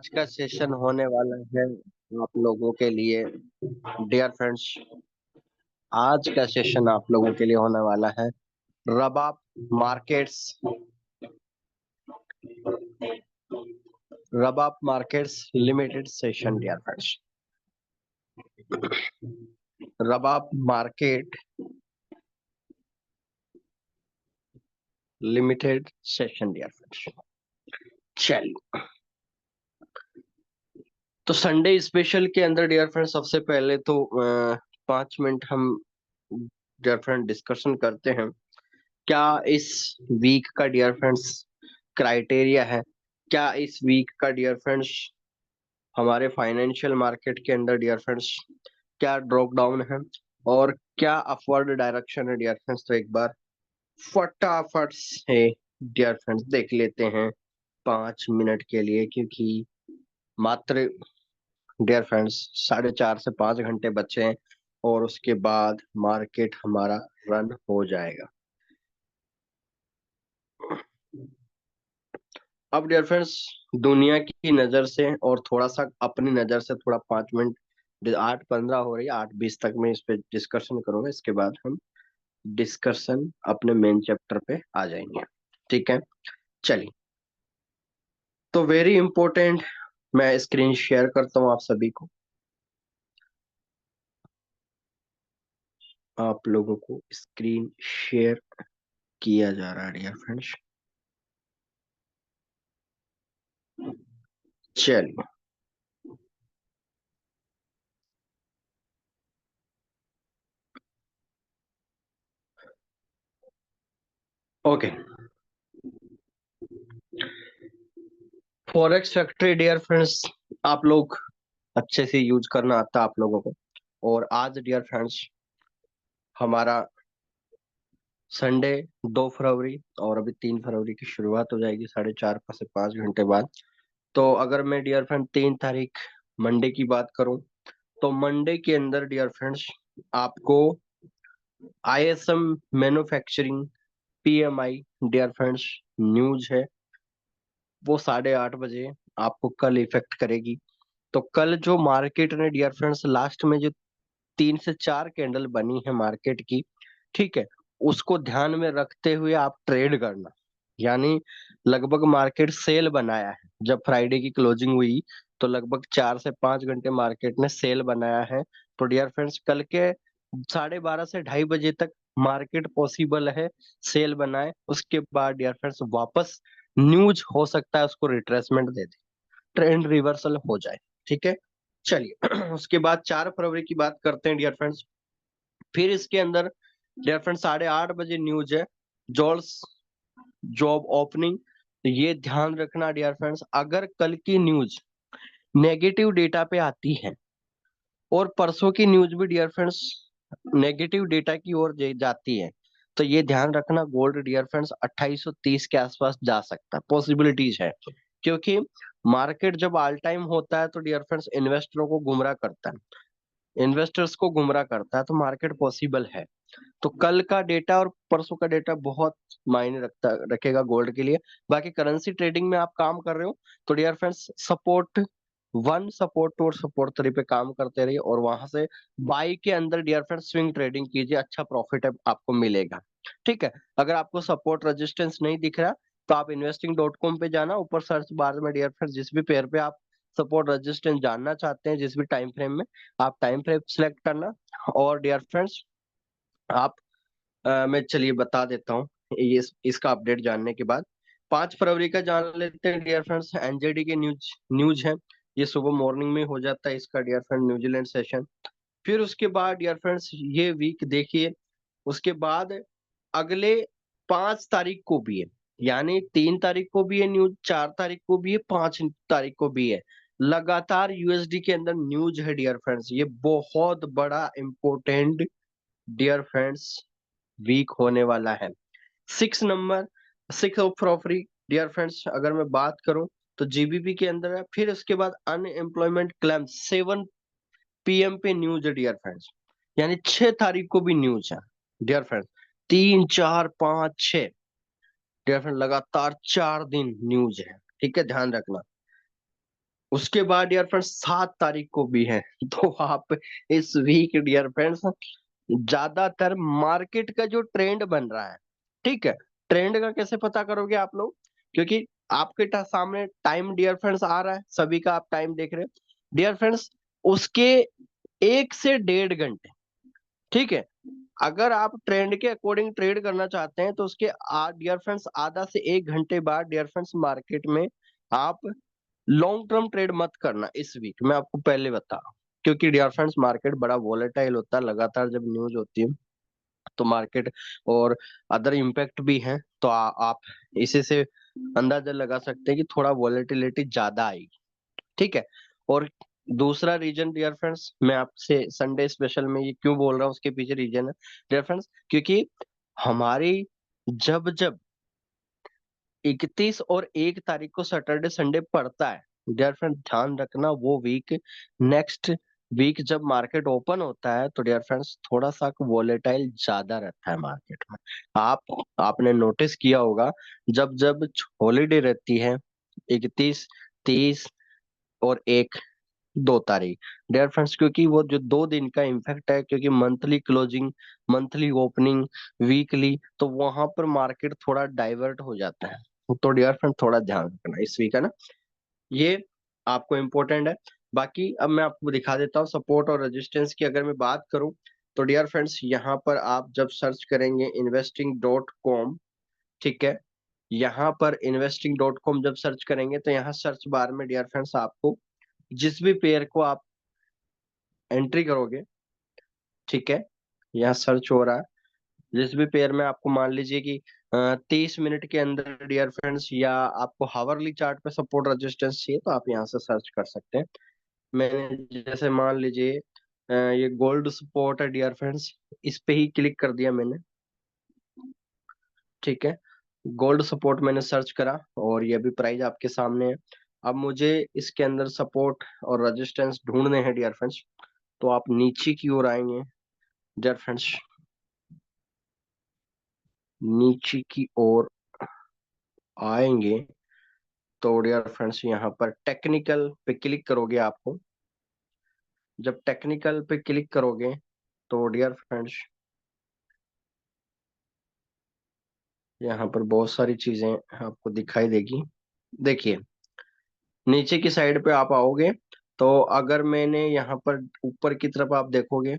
आज का सेशन होने वाला है आप लोगों के लिए। डियर फ्रेंड्स, आज का सेशन आप लोगों के लिए होने वाला है Rabab markets. Rabab markets limited session. Dear friends, Rabab market limited session. Dear friends, चलिए तो संडे स्पेशल के अंदर डियर फ्रेंड्स सबसे पहले तो 5 मिनट हम डियर फ्रेंड डिस्कशन करते हैं। क्या इस वीक का डियर फ्रेंड्स क्राइटेरिया है, क्या इस वीक का डियर फ्रेंड्स हमारे फाइनेंशियल मार्केट के अंदर डियर फ्रेंड्स क्या ड्रॉप डाउन है और क्या अपवर्ड डायरेक्शन है। डियर फ्रेंड्स, तो एक बार फटाफट से डियर फ्रेंड्स देख लेते हैं 5 मिनट के लिए, क्योंकि मात्र डियर फ्रेंड्स 4.5 से 5 घंटे बचे हैं और उसके बाद मार्केट हमारा रन हो जाएगा। अब डियर फ्रेंड्स दुनिया की नजर से और थोड़ा सा अपनी नजर से थोड़ा 5 मिनट 8:15 हो रही है, 8:20 तक मैं इस पे डिस्कशन करूंगा। इसके बाद हम डिस्कशन अपने मेन चैप्टर पे आ जाएंगे। ठीक है, चलिए तो वेरी इंपॉर्टेंट, मैं स्क्रीन शेयर करता हूँ आप सभी को। आप लोगों को स्क्रीन शेयर किया जा रहा है डियर फ्रेंड्स। चलिए okay, forex factory dear friends आप लोग अच्छे से यूज करना आता है आप लोगों को। और आज डियर फ्रेंड्स हमारा संडे 2 फरवरी और अभी 3 फरवरी की शुरुआत हो जाएगी 4.5 से 5 घंटे बाद। तो अगर मैं डियर फ्रेंड 3 तारीख मंडे की बात करूं तो मंडे के अंदर डियर फ्रेंड्स आपको ISM manufacturing PMI dear friends news है, वो 8:30 बजे आपको कल इफेक्ट करेगी। तो कल जो मार्केट ने डियर फ्रेंड्स लास्ट में जो 3 से 4 कैंडल बनी है मार्केट की, ठीक है, उसको ध्यान में रखते हुए आप ट्रेड करना। यानी लगभग मार्केट सेल बनाया है, जब फ्राइडे की क्लोजिंग हुई तो लगभग 4 से 5 घंटे मार्केट ने सेल बनाया है। तो डियर फ्रेंड्स कल के 12:30 से 2:30 बजे तक मार्केट पॉसिबल है सेल बनाए, उसके बाद डियर फ्रेंड्स वापस न्यूज हो सकता है उसको रिट्रेसमेंट दे दे, ट्रेंड रिवर्सल हो जाए। ठीक है, चलिए उसके बाद 4 फरवरी की बात करते हैं डियर फ्रेंड्स। फिर इसके अंदर डियर फ्रेंड्स 8:30 बजे न्यूज है जॉल्स जॉब ओपनिंग। तो ये ध्यान रखना डियर फ्रेंड्स, अगर कल की न्यूज नेगेटिव डेटा पे आती है और परसों की न्यूज भी डियर फ्रेंड्स नेगेटिव डेटा की ओर जाती है, तो ये ध्यान रखना गोल्ड डियर फ्रेंड्स 2830 के आसपास जा सकता है, पॉसिबिलिटीज है। क्योंकि मार्केट जब ऑल टाइम होता है तो डियर फ्रेंड्स इन्वेस्टरों को गुमराह करता है, इन्वेस्टर्स को गुमराह करता है, तो मार्केट पॉसिबल है। तो कल का डेटा और परसों का डेटा बहुत मायने रखेगा गोल्ड के लिए। बाकी करेंसी ट्रेडिंग में आप काम कर रहे हो तो डियर फ्रेंड्स सपोर्ट 1 सपोर्ट 2 और सपोर्ट 3 पे काम करते रहिए और वहां से बाई के अंदर डियर फ्रेंड्स स्विंग ट्रेडिंग कीजिए, अच्छा प्रॉफिट आपको मिलेगा। ठीक है, अगर आपको सपोर्ट रेजिस्टेंस नहीं दिख रहा तो आप investing.com पे जाना, ऊपर सर्च बार में डियर फ्रेंड्स जिस भी पेयर पे आप सपोर्ट रेजिस्टेंस जानना चाहते हैं, जिस भी टाइम फ्रेम में, आप टाइम फ्रेम सिलेक्ट करना। और डियर फ्रेंड्स आप मैं चलिए बता देता हूँ ये इसका अपडेट जानने के बाद। 5 फरवरी का जान लेते हैं डियर फ्रेंड्स, एनजेडी के न्यूज न्यूज है, ये सुबह मॉर्निंग में हो जाता है इसका डियर फ्रेंड न्यूजीलैंड सेशन। फिर उसके बाद डियर फ्रेंड्स ये वीक देखिए, उसके बाद अगले 5 तारीख को भी है, यानी 3 तारीख को भी है न्यूज, 4 तारीख को भी है, 5 तारीख को भी है। लगातार यूएसडी के अंदर न्यूज है डियर फ्रेंड्स, ये बहुत बड़ा इंपॉर्टेंट डियर फ्रेंड्स वीक होने वाला है। 6 ऑफ फरवरी डियर फ्रेंड्स अगर मैं बात करूं तो जीबीपी के अंदर है। फिर उसके बाद अनएम्प्लॉयमेंट क्लेम 7 PM पे न्यूज है डियर फ्रेंड्स, यानी 6 तारीख को भी न्यूज है डियर फ्रेंड्स। 3 4 5 6 डियर फ्रेंड लगातार 4 दिन न्यूज है। ठीक है, ध्यान रखना। उसके बाद डियर फ्रेंड्स 7 तारीख को भी है। तो आप इस वीक डियर फ्रेंड्स ज्यादातर मार्केट का जो ट्रेंड बन रहा है, ठीक है, ट्रेंड का कैसे पता करोगे आप लोग? क्योंकि आपके सामने टाइम डियर फ्रेंड्स आ रहा है, सभी का आप टाइम देख रहे हैं डियर फ्रेंड्स, उसके 1 से 1.5 घंटे, ठीक है, अगर आप ट्रेंड के अकॉर्डिंग ट्रेड करना चाहते हैं तो उसके डियर फ्रेंड्स आधा से 1 घंटे बाद डियर फ्रेंड्स मार्केट में आप लॉन्ग टर्म ट्रेड मत करना इस वीक, मैं आपको पहले बता रहा हूँ। क्योंकि डियर फ्रेंड्स मार्केट बड़ा वॉलेटाइल होता है, लगातार जब न्यूज होती है तो मार्केट और अदर इम्पैक्ट भी है, तो आप इसी से अंदाजा लगा सकते हैं कि थोड़ा वॉलेटिलिटी ज्यादा आएगी, ठीक है। और दूसरा रीजन डियर फ्रेंड्स, मैं आपसे संडे स्पेशल में ये क्यों बोल रहा हूँ उसके पीछे रीजन है डियर फ्रेंड्स, क्योंकि हमारी जब जब 31 और 1 तारीख को सैटरडे संडे पड़ता है डियर फ्रेंड, ध्यान रखना वो वीक, नेक्स्ट वीक जब मार्केट ओपन होता है तो डियर फ्रेंड्स थोड़ा सा वॉलेटाइल ज्यादा रहता है मार्केट में। आपने नोटिस किया होगा, जब जब हॉलीडे रहती है 31, 30 और 1, 2 तारीख डियर फ्रेंड्स, क्योंकि वो जो 2 दिन का इम्पैक्ट है, क्योंकि monthly closing, monthly opening, weekly, तो वहां पर मार्केट थोड़ा डाइवर्ट हो जाता है। तो डियर फ्रेंड थोड़ा ध्यान रखना इस वीक, है ना, ये आपको इम्पोर्टेंट है। बाकी अब मैं आपको दिखा देता हूँ सपोर्ट और रेजिस्टेंस की अगर मैं बात करूं, तो डियर फ्रेंड्स यहाँ पर आप जब सर्च करेंगे investing.com, ठीक है, यहाँ पर investing.com जब सर्च करेंगे तो यहाँ सर्च बार में डियर फ्रेंड्स आपको जिस भी पेयर को आप एंट्री करोगे, ठीक है, यहाँ सर्च हो रहा है, जिस भी पेयर में आपको मान लीजिए कि 30 मिनट के अंदर डियर फ्रेंड्स, या आपको हावरली चार्ट पे सपोर्ट रेजिस्टेंस चाहिए तो आप यहाँ से सर्च कर सकते हैं। मैंने जैसे मान लीजिए ये गोल्ड सपोर्ट है डियर फ्रेंड्स, इस पे ही क्लिक कर दिया मैंने, ठीक है, गोल्ड सपोर्ट मैंने सर्च करा और ये भी प्राइस आपके सामने है। अब मुझे इसके अंदर सपोर्ट और रेजिस्टेंस ढूंढने हैं डियर फ्रेंड्स, तो आप नीचे की ओर आएंगे डियर फ्रेंड्स, नीचे की ओर आएंगे तो डियर फ्रेंड्स यहाँ पर टेक्निकल पे क्लिक करोगे आपको, जब टेक्निकल पे क्लिक करोगे तो डियर फ्रेंड्स यहाँ पर बहुत सारी चीजें आपको दिखाई देगी। देखिए नीचे की साइड पे आप आओगे तो अगर मैंने यहाँ पर ऊपर की तरफ आप देखोगे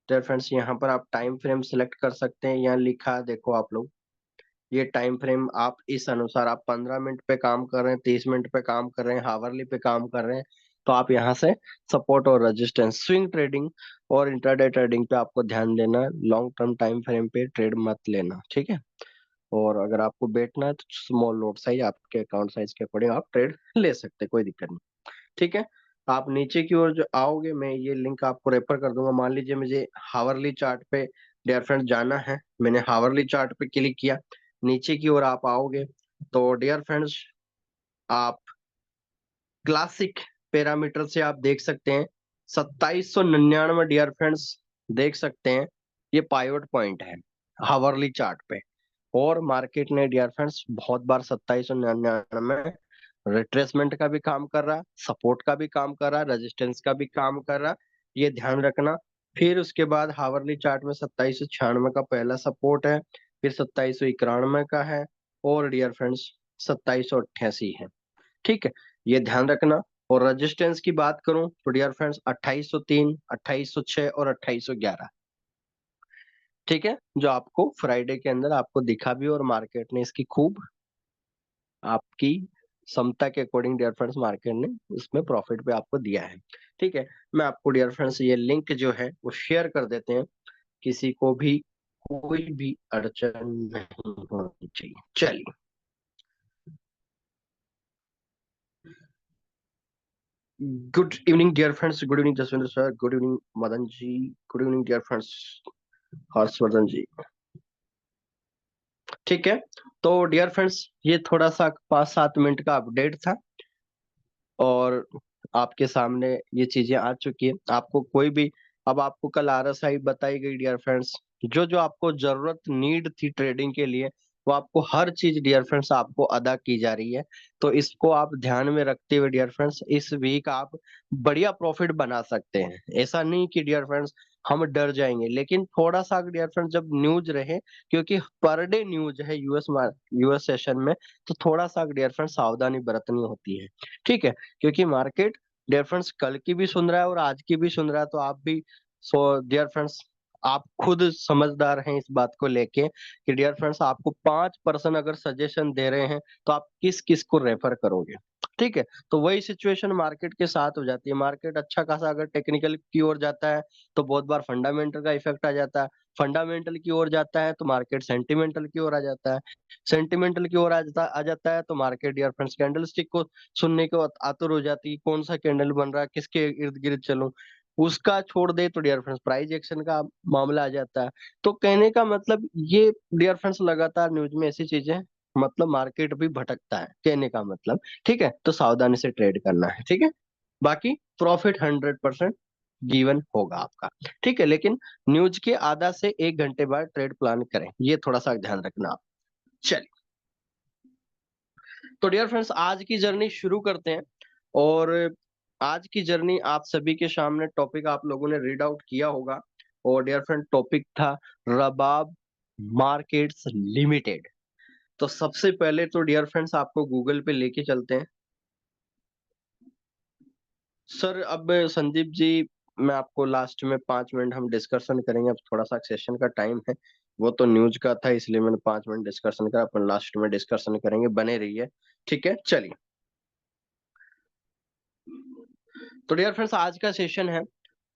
डियर फ्रेंड्स, यहाँ पर आप टाइम फ्रेम सिलेक्ट कर सकते हैं, यहाँ लिखा है देखो आप लोग, ये टाइम फ्रेम आप इस अनुसार, आप 15 मिनट पे काम कर रहे हैं, 30 मिनट पे काम कर रहे हैं, हावरली पे काम कर रहे हैं, तो आप यहाँ से सपोर्ट और रेजिस्टेंस, स्विंग ट्रेडिंग और इंट्राडे ट्रेडिंग पे आपको ध्यान देना, लॉन्ग टर्म टाइम फ्रेम पे ट्रेड मत लेना, ठीक है। और अगर आपको बैठना है तो स्मॉल लॉट साइज आपके अकाउंट साइज के अकॉर्डिंग आप ट्रेड ले सकते हैं, कोई दिक्कत नहीं, ठीक है। आप नीचे की ओर जो आओगे, मैं ये लिंक आपको रेफर कर दूंगा, मान लीजिए मुझे हावरली चार्ट पे डियर फ्रेंड जाना है, मैंने हावरली चार्ट पे क्लिक किया, नीचे की ओर आप आओगे तो डियर फ्रेंड्स आप क्लासिक पैरामीटर से आप देख सकते हैं 2799 डियर फ्रेंड्स, देख सकते हैं ये पाइवट पॉइंट है हावरली चार्ट पे, और मार्केट ने डियर फ्रेंड्स बहुत बार 2799 रिट्रेसमेंट का भी काम कर रहा है, सपोर्ट का भी काम कर रहा है, रेजिस्टेंस का भी काम कर रहा है, ये ध्यान रखना। फिर उसके बाद हावरली चार्ट में 2796 का पहला सपोर्ट है, फिर 2791 का है, और डियर फ्रेंड्स 2788 है, ठीक है, ये ध्यान रखना। और रेजिस्टेंस की बात करूं तो डियर फ्रेंड्स 2803, 2806 और 2811, ठीक है, जो आपको फ्राइडे के अंदर आपको दिखा भी और मार्केट ने इसकी खूब आपकी क्षमता के अकॉर्डिंग डियर फ्रेंड्स मार्केट ने इसमें प्रॉफिट पे आपको दिया है, ठीक है। मैं आपको डियर फ्रेंड्स ये लिंक जो है वो शेयर कर देते हैं, किसी को भी कोई भी अड़चन नहीं होनी चाहिए। चलिए, good evening dear friends, good evening Jaswinder sir, good evening Madan ji, good evening dear friends Harshvardhan ji, ठीक है। तो डियर फ्रेंड्स ये थोड़ा सा 5-7 मिनट का अपडेट था और आपके सामने ये चीजें आ चुकी है, आपको कोई भी, अब आपको कल आरएसआई बताई गई डियर फ्रेंड्स, जो जो आपको जरूरत नीड थी ट्रेडिंग के लिए वो आपको हर चीज डियर फ्रेंड्स आपको अदा की जा रही है। तो इसको आप ध्यान में रखते हुए डियर फ्रेंड्स इस वीक आप बढ़िया प्रॉफिट बना सकते हैं। ऐसा नहीं कि डियर फ्रेंड्स हम डर जाएंगे, लेकिन थोड़ा सा डियर फ्रेंड्स जब न्यूज रहे, क्योंकि पर डे न्यूज है यूएस सेशन में, तो थोड़ा सा डियर फ्रेंड्स सावधानी बरतनी होती है। ठीक है, क्योंकि मार्केट डियर फ्रेंड्स कल की भी सुन रहा है और आज की भी सुन रहा है, तो आप भी सो डियर फ्रेंड्स आप खुद समझदार हैं इस बात को लेके कि डियर फ्रेंड्स आपको 5% अगर सजेशन दे रहे हैं तो आप किस किस को रेफर करोगे। ठीक है, तो वही सिचुएशन मार्केट के साथ हो जाती है। मार्केट अच्छा खासा अगर टेक्निकल की ओर जाता है तो बहुत बार फंडामेंटल का इफेक्ट आ जाता है, फंडामेंटल की ओर जाता है तो मार्केट सेंटिमेंटल की ओर आ जाता है, सेंटिमेंटल की ओर आ जाता है तो मार्केट डियर फ्रेंड्स कैंडलस्टिक को सुनने को आतुर हो जाती है, कौन सा कैंडल बन रहा है, किसके इर्द गिर्द चलूं। उसका छोड़ दे तो डियर फ्रेंड्स प्राइस एक्शन का मामला आ जाता है। तो कहने का मतलब ये डियर फ्रेंड्स लगातार न्यूज में ऐसी चीजें, मतलब मार्केट भी भटकता है कहने का मतलब। ठीक है, तो सावधानी से ट्रेड करना है। ठीक है, बाकी प्रॉफिट 100% गिवन होगा आपका। ठीक है, लेकिन न्यूज के आधा से 1 घंटे बाद ट्रेड प्लान करें, ये थोड़ा सा ध्यान रखना आप। चलिए, तो डियर फ्रेंड्स आज की जर्नी शुरू करते हैं। और आज की जर्नी आप सभी के सामने टॉपिक आप लोगों ने रीड आउट किया होगा। और डियर फ्रेंड टॉपिक था रबाब मार्केट्स लिमिटेड। तो सबसे पहले तो डियर फ्रेंड्स आपको गूगल पे लेके चलते हैं। सर अब संदीप जी, मैं आपको लास्ट में 5 मिनट हम डिस्कशन करेंगे, अब थोड़ा सा सेशन का टाइम है, वो तो न्यूज का था इसलिए मैंने 5 मिनट डिस्कशन करा, अपन लास्ट में डिस्कशन करेंगे, बने रहिए। ठीक है, चलिए। तो डियर फ्रेंड्स आज का सेशन है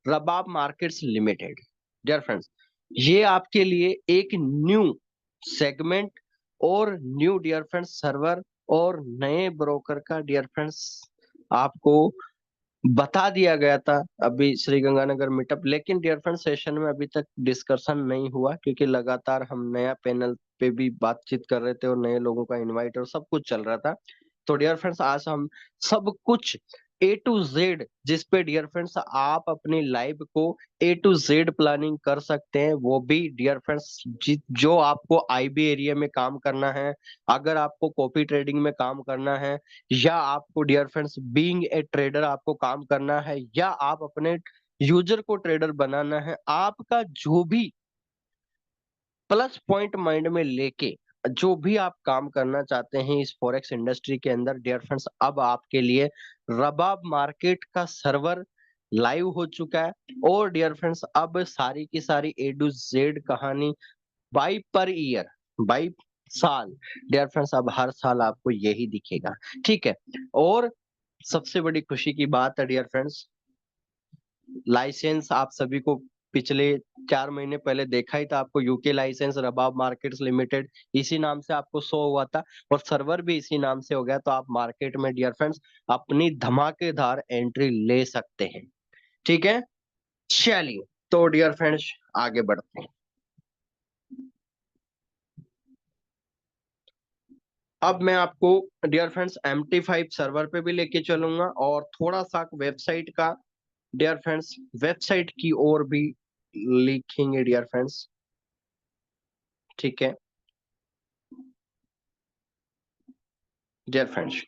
Rabab markets limited. Dear friends, ये आपके लिए एक न्यू सेगमेंट और न्यू डियर फ्रेंड्स सर्वर और नए ब्रोकर का डियर फ्रेंड्स आपको बता दिया गया था अभी श्री गंगानगर मीटअप। लेकिन डियर फ्रेंड सेशन में अभी तक डिस्कशन नहीं हुआ, क्योंकि लगातार हम नया पैनल पे भी बातचीत कर रहे थे और नए लोगों का इनवाइट और सब कुछ चल रहा था। तो डियर फ्रेंड्स आज हम सब कुछ A to Z, जिस पे डियर फ्रेंड्स आप अपनी लाइफ को A to Z प्लानिंग कर सकते हैं, वो भी डियर फ्रेंड्स जो आपको IB एरिया में काम करना है, अगर आपको कॉपी ट्रेडिंग में काम करना है, या आपको dear friends being a trader आपको काम करना है, या आप अपने यूजर को ट्रेडर बनाना है, आपका जो भी प्लस पॉइंट माइंड में लेके जो भी आप काम करना चाहते हैं इस फॉरेक्स इंडस्ट्री के अंदर, डियर फ्रेंड्स अब आपके लिए रबाब मार्केट का सर्वर लाइव हो चुका है। और डियर फ्रेंड्स अब सारी की सारी A to Z कहानी बाई पर ईयर, बाई साल, डियर फ्रेंड्स अब हर साल आपको यही दिखेगा। ठीक है, और सबसे बड़ी खुशी की बात है डियर फ्रेंड्स, लाइसेंस आप सभी को पिछले 4 महीने पहले देखा ही था, आपको यूके लाइसेंस रबाब मार्केट्स लिमिटेड इसी नाम से आपको शो हुआ था, और सर्वर भी इसी नाम से हो गया। तो आप मार्केट में डियर फ्रेंड्स अपनी धमाकेदार एंट्री ले सकते हैं। ठीक है, चलिए, तो डियर फ्रेंड्स आगे बढ़ते हैं। अब मैं आपको डियर फ्रेंड्स MT5 सर्वर पे भी लेके चलूंगा और थोड़ा सा वेबसाइट का डियर फ्रेंड्स वेबसाइट की ओर भी लिखेंगे डियर फ्रेंड्स। ठीक है डियर फ्रेंड्स,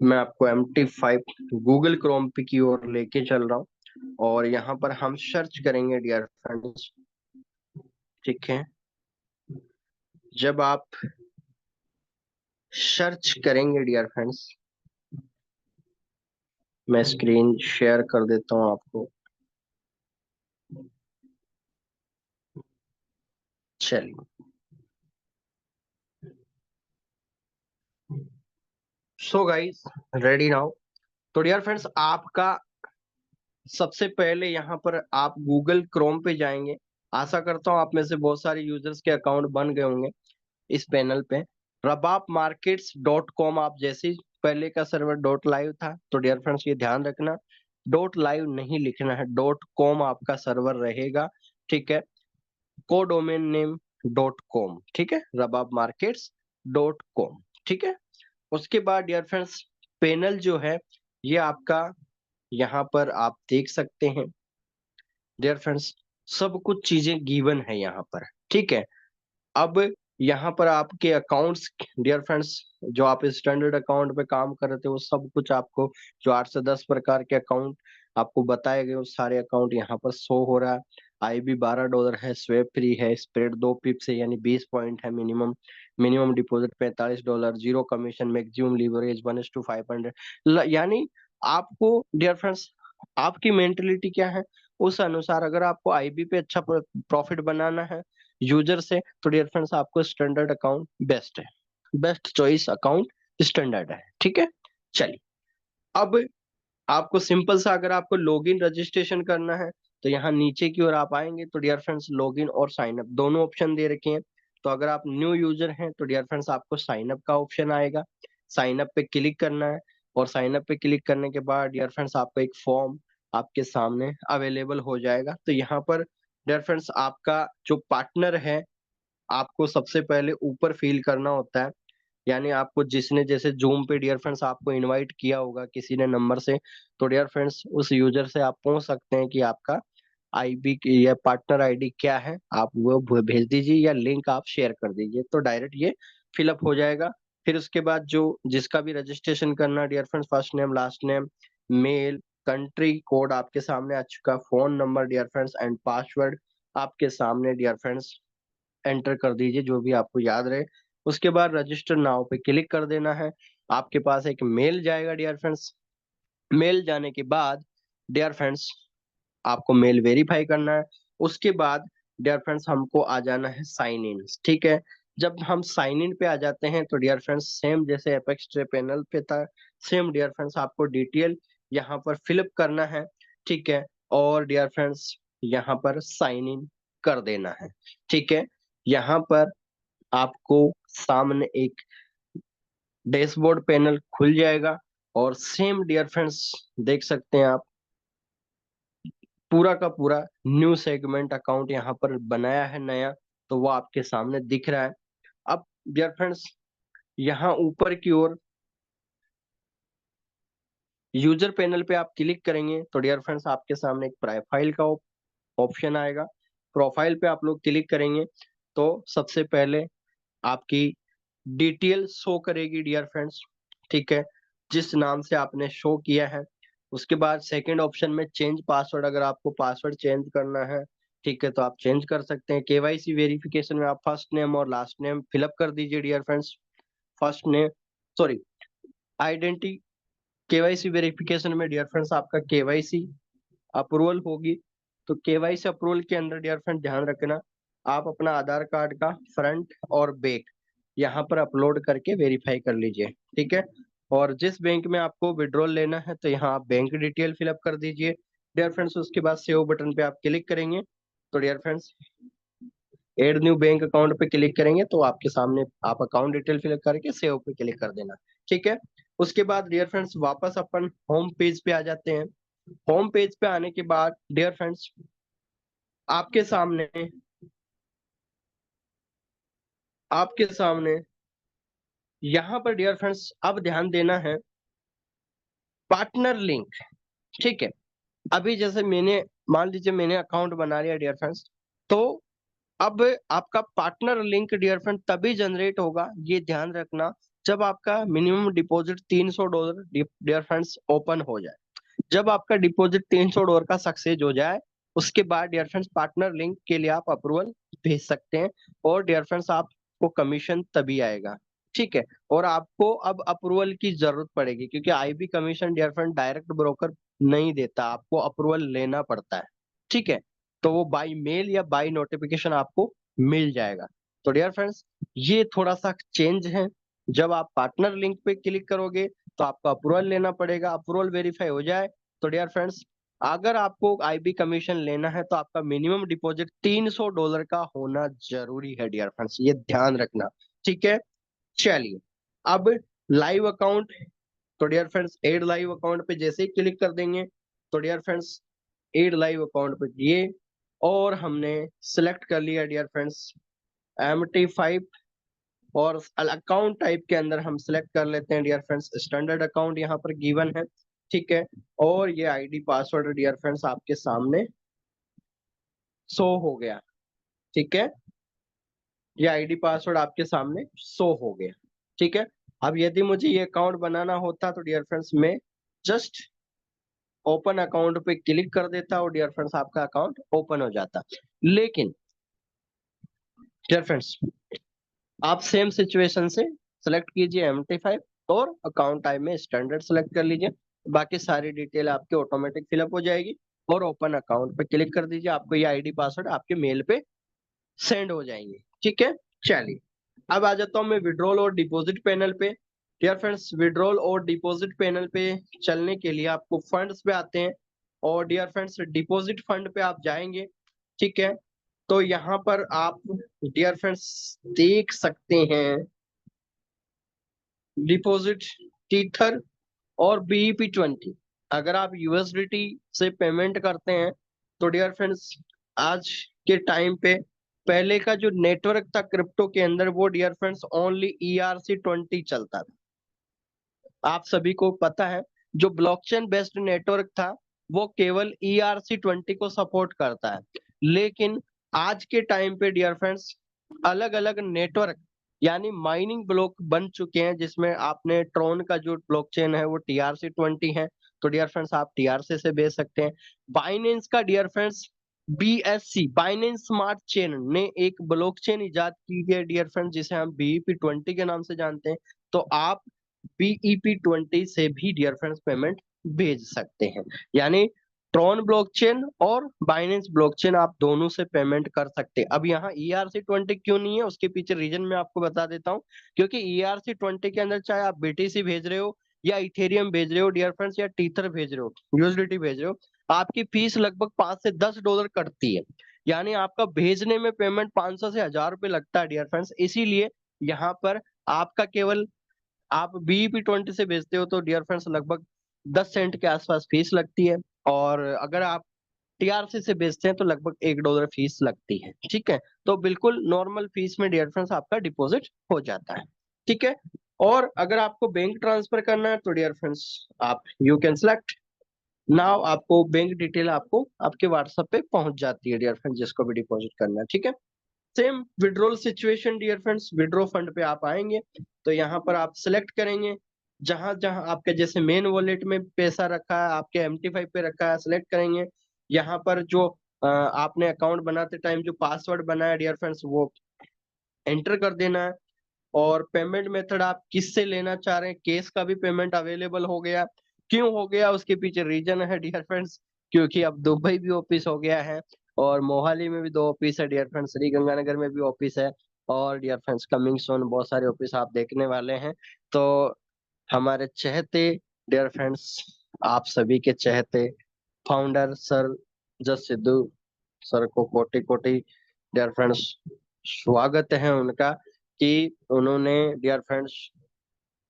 मैं आपको MT5 गूगल क्रोम पे की ओर लेके चल रहा हूँ और यहाँ पर हम सर्च करेंगे डियर फ्रेंड्स। ठीक है, जब आप सर्च करेंगे डियर फ्रेंड्स, मैं स्क्रीन शेयर कर देता हूँ आपको। चलिए, सो गाइस, रेडी नाउ। तो डियर फ्रेंड्स आपका सबसे पहले यहाँ पर आप गूगल क्रोम पे जाएंगे। आशा करता हूँ आप में से बहुत सारे यूजर्स के अकाउंट बन गए होंगे इस पैनल पे। rababmarkets.com आप जैसे ही पहले का सर्वर डॉट लाइव था, तो डियर फ्रेंड्स ये ध्यान रखना डॉट लाइव नहीं लिखना है, डॉट कॉम आपका सर्वर रहेगा। ठीक है, कोडोमेन नेम डॉट कॉम। ठीक है, rababmarkets.com। ठीक है, उसके बाद डियर फ्रेंड्स पैनल जो है ये आपका यहाँ पर आप देख सकते हैं। डियर फ्रेंड्स सब कुछ चीजें गिवन है यहाँ पर। ठीक है, अब यहाँ पर आपके अकाउंट्स डियर फ्रेंड्स, जो आप स्टैंडर्ड अकाउंट पे काम कर रहे थे वो सब कुछ आपको, जो 8 से 10 प्रकार के अकाउंट आपको बताए गए, वो सारे अकाउंट यहाँ पर शो हो रहा है। IB $12 है, स्वेप फ्री है, स्प्रेड 2 पिप्स है यानी 20 पॉइंट है minimum, minimum deposit $45, zero commission, maximum leverage 1:500। यानी आपको डियर फ्रेंड्स, आपकी मेंटेलिटी क्या है उस अनुसार, अगर आपको IB पे अच्छा प्रॉफिट बनाना है यूजर से, तो डियर फ्रेंड्स आपको स्टैंडर्ड अकाउंट बेस्ट है, बेस्ट चॉइस अकाउंट स्टैंडर्ड है। ठीक है, चलिए अब आपको सिंपल सा, अगर आपको लॉगिन रजिस्ट्रेशन करना है तो यहाँ नीचे की ओर आप आएंगे तो डियर फ्रेंड्स लॉगिन और साइन अप दोनों ऑप्शन दे रखे हैं। तो अगर आप न्यू यूजर हैं तो डियर फ्रेंड्स आपको साइन अप का ऑप्शन आएगा, साइन अप पे क्लिक करना है, और साइन अप पे क्लिक करने के बाद डियर फ्रेंड्स आपका एक फॉर्म आपके सामने अवेलेबल हो जाएगा। तो यहाँ पर डियर फ्रेंड्स आपका जो पार्टनर है आपको सबसे पहले ऊपर फिल करना होता है, यानी आपको जिसने जैसे जूम पे डियर फ्रेंड्स आपको इनवाइट किया होगा किसी ने नंबर से, तो डियर फ्रेंड्स उस यूजर से आप पूछ सकते हैं कि आपका IB या पार्टनर ID क्या है, आप वो भेज दीजिए या लिंक आप शेयर कर दीजिए, तो डायरेक्ट ये फिलअप हो जाएगा। फिर उसके बाद जो जिसका भी रजिस्ट्रेशन करना dear friends, first name last name, mail, country code आपके सामने आ चुका, phone number dear friends and password आपके सामने डियर फ्रेंड्स एंटर कर दीजिए जो भी आपको याद रहे। उसके बाद रजिस्टर नाउ पे क्लिक कर देना है, आपके पास एक मेल जाएगा डियर फ्रेंड्स। मेल जाने के बाद डियर फ्रेंड्स आपको मेल वेरीफाई करना है। उसके बाद डियर फ्रेंड्स हमको आ जाना है साइन इन। ठीक है, जब हम साइन इन पे आ जाते हैं तो डियर फ्रेंड्स सेम जैसे एपेक्स ट्रे पैनल पे था, सेम डियर फ्रेंड्स आपको डिटेल यहाँ पर फिलअप करना है। ठीक है, और डियर फ्रेंड्स यहाँ पर साइन इन कर देना है। ठीक है, यहाँ पर आपको सामने एक डैशबोर्ड पैनल खुल जाएगा, और सेम डियर फ्रेंड्स देख सकते हैं आप पूरा का पूरा न्यू सेगमेंट अकाउंट यहाँ पर बनाया है नया, तो वो आपके सामने दिख रहा है। अब डियर फ्रेंड्स यहाँ ऊपर की ओर यूजर पैनल पे आप क्लिक करेंगे तो डियर फ्रेंड्स आपके सामने एक प्रोफाइल का ऑप्शन आएगा। प्रोफाइल पे आप लोग क्लिक करेंगे तो सबसे पहले आपकी डिटेल शो करेगी डियर फ्रेंड्स। ठीक है, जिस नाम से आपने शो किया है। उसके बाद सेकंड ऑप्शन में चेंज पासवर्ड, अगर आपको पासवर्ड चेंज करना है ठीक है तो आप चेंज कर सकते हैं। KYC वेरिफिकेशन में आप फर्स्ट नेम और लास्ट नेम फिलअप कर दीजिए dear friends. First name, sorry, identity KYC verification में डियर फ्रेंड्स आपका KYC अप्रूवल होगी। तो KYC अप्रूवल के अंदर डियर फ्रेंड ध्यान रखना, आप अपना आधार कार्ड का फ्रंट और बैक यहाँ पर अपलोड करके वेरीफाई कर लीजिए। ठीक है, और जिस बैंक में आपको विड्रॉल लेना है तो यहाँ आप बैंक डिटेल फिलअप कर दीजिए डियर फ्रेंड्स। उसके बाद सेव बटन पे आप क्लिक करेंगे तो dear friends add new bank account पे क्लिक करेंगे तो आपके सामने आप अकाउंट डिटेल फिलअप करके सेव पे क्लिक कर देना। ठीक है, उसके बाद डियर फ्रेंड्स वापस अपन होम पेज पे आ जाते हैं। होम पेज पे आने के बाद डियर फ्रेंड्स आपके सामने आपके सामने यहाँ पर डियर फ्रेंड्स अब ध्यान देना है पार्टनर लिंक। ठीक है, अभी जैसे मैंने मान लीजिए मैंने अकाउंट बना लिया डियर फ्रेंड्स, तो अब आपका पार्टनर लिंक डियर फ्रेंड तभी जनरेट होगा, ये ध्यान रखना, जब आपका minimum deposit $300 dear friends open हो जाए। जब आपका डिपॉजिट $300 का सक्सेस हो जाए उसके बाद डियर फ्रेंड्स पार्टनर लिंक के लिए आप अप्रूवल भेज सकते हैं, और डियर फ्रेंड्स आपको कमीशन तभी आएगा। ठीक है, और आपको अब अप्रूवल की जरूरत पड़ेगी क्योंकि IB commission dear friend direct broker नहीं देता, आपको अप्रूवल लेना पड़ता है। ठीक है, तो वो बाय मेल या बाय नोटिफिकेशन आपको मिल जाएगा। तो डियर फ्रेंड्स ये थोड़ा सा चेंज है, जब आप पार्टनर लिंक पे क्लिक करोगे तो आपको अप्रूवल लेना पड़ेगा, अप्रूवल वेरीफाई हो जाए तो डियर फ्रेंड्स अगर आपको IB कमीशन लेना है तो आपका मिनिमम डिपॉजिट $300 का होना जरूरी है डियर फ्रेंड्स, ये ध्यान रखना। ठीक है, चलिए अब लाइव अकाउंट, तो dear friends add live account पे जैसे ही क्लिक कर देंगे तो dear friends add live account पे किए, और हमने सिलेक्ट कर लिया डियर फ्रेंड्स MT5, और अकाउंट टाइप के अंदर हम सिलेक्ट कर लेते हैं डियर फ्रेंड्स स्टैंडर्ड अकाउंट यहाँ पर गिवन है। ठीक है, और ये ID पासवर्ड डियर फ्रेंड्स आपके सामने शो हो गया। ठीक है, ये आईडी पासवर्ड आपके सामने शो हो गया। ठीक है, अब यदि मुझे ये अकाउंट बनाना होता तो डियर फ्रेंड्स मैं जस्ट ओपन अकाउंट पे क्लिक कर देता और डियर फ्रेंड्स आपका अकाउंट ओपन हो जाता। लेकिन डियर फ्रेंड्स आप सेम सिचुएशन से सेलेक्ट कीजिए MT5 और अकाउंट टाइप में स्टैंडर्ड सेलेक्ट कर लीजिए। बाकी सारी डिटेल आपके ऑटोमेटिक फिलअप हो जाएगी और ओपन अकाउंट पे क्लिक कर दीजिए, आपको ये आईडी पासवर्ड आपके मेल पे सेंड हो जाएंगे। ठीक है, चलिए अब आ जाता हूँ मैं विड्रॉल और डिपॉजिट पैनल पे। डियर फ्रेंड्स विड्रॉल और डिपॉजिट पैनल पे चलने के लिए आपको फंड्स पे आते हैं और डियर फ्रेंड्स डिपॉजिट फंड पे आप जाएंगे। ठीक है, तो यहाँ पर आप डियर फ्रेंड्स देख सकते हैं डिपॉजिट टीथर और BEP20। अगर आप USDT से पेमेंट करते हैं तो डियर फ्रेंड्स आज के टाइम पे पहले का जो नेटवर्क था क्रिप्टो के अंदर वो डियर फ्रेंड्स ओनली ERC20 चलता था। आप सभी को पता है जो ब्लॉकचेन बेस्ड नेटवर्क था वो केवल ERC20 को सपोर्ट करता है। लेकिन आज के टाइम पे डियर फ्रेंड्स अलग अलग नेटवर्क यानी माइनिंग ब्लॉक बन चुके हैं, जिसमें आपने ट्रोन का जो ब्लॉकचेन है वो TRC20 है, तो डियर फ्रेंड्स आप TRC से भेज सकते हैं। बाइनेंस का dear friends BSC Binance smart chain ने एक ब्लॉकचेन इजाद की है डियर फ्रेंड्स, जिसे हम BEP20 के नाम से जानते हैं। तो आप BEP20 से भी डियर फ्रेंड्स पेमेंट भेज सकते हैं, यानी ट्रॉन ब्लॉकचेन और बाइनेंस ब्लॉकचेन आप दोनों से पेमेंट कर सकते हैं। अब यहाँ ERC20 क्यों नहीं है उसके पीछे रीजन मैं आपको बता देता हूँ। क्योंकि ERC20 के अंदर चाहे आप BTC भेज रहे हो या इथेरियम भेज रहे हो डियर फ्रेंड्स या टीथर भेज रहे हो USDT भेज रहे हो, आपकी फीस लगभग $5 से $10 कटती है। यानी आपका भेजने में पेमेंट 500 से 1000 रुपये लगता है डियर फ्रेंड्स। इसीलिए यहाँ पर आपका केवल आप BEP20 से भेजते हो तो डियर फ्रेंड्स लगभग 10 सेंट के आसपास फीस लगती है, और अगर आप TRC से भेजते हैं तो लगभग $1 फीस लगती है। ठीक है, तो बिल्कुल नॉर्मल फीस में डियर फ्रेंड्स आपका डिपॉजिट हो जाता है। ठीक है, और अगर आपको बैंक ट्रांसफर करना है तो डियर फ्रेंड्स आप यू कैन सेलेक्ट नाउ, आपको बैंक डिटेल आपको आपके व्हाट्सएप पे पहुंच जाती है डियर फ्रेंड्स, जिसको भी डिपॉजिट करना है। ठीक है, same withdrawal situation dear friends, withdraw fund पे आप आएंगे तो यहाँ पर आप सिलेक्ट करेंगे जहां जहां आपके जैसे मेन वॉलेट में पैसा रखा है, आपके MT5 पे रखा है, सिलेक्ट करेंगे। यहाँ पर जो आपने अकाउंट बनाते टाइम जो पासवर्ड बनाया डियर फ्रेंड्स वो एंटर कर देना है। और पेमेंट मेथड आप किससे लेना चाह रहे हैं, केस का भी पेमेंट अवेलेबल हो गया। क्यों हो गया उसके पीछे रीजन है डियर फ्रेंड्स, क्योंकि अब दुबई भी ऑफिस हो गया है और मोहाली में भी 2 ऑफिस है डियर फ्रेंड्स, श्री गंगानगर में भी ऑफिस है, और डियर फ्रेंड्स कमिंग सून बहुत सारे ऑफिस आप देखने वाले हैं। तो हमारे चहेते डियर फ्रेंड्स, आप सभी के चहेते फाउंडर सर जस सिद्धू सर को कोटि कोटि डियर फ्रेंड्स स्वागत है उनका, कि उन्होंने डियर फ्रेंड्स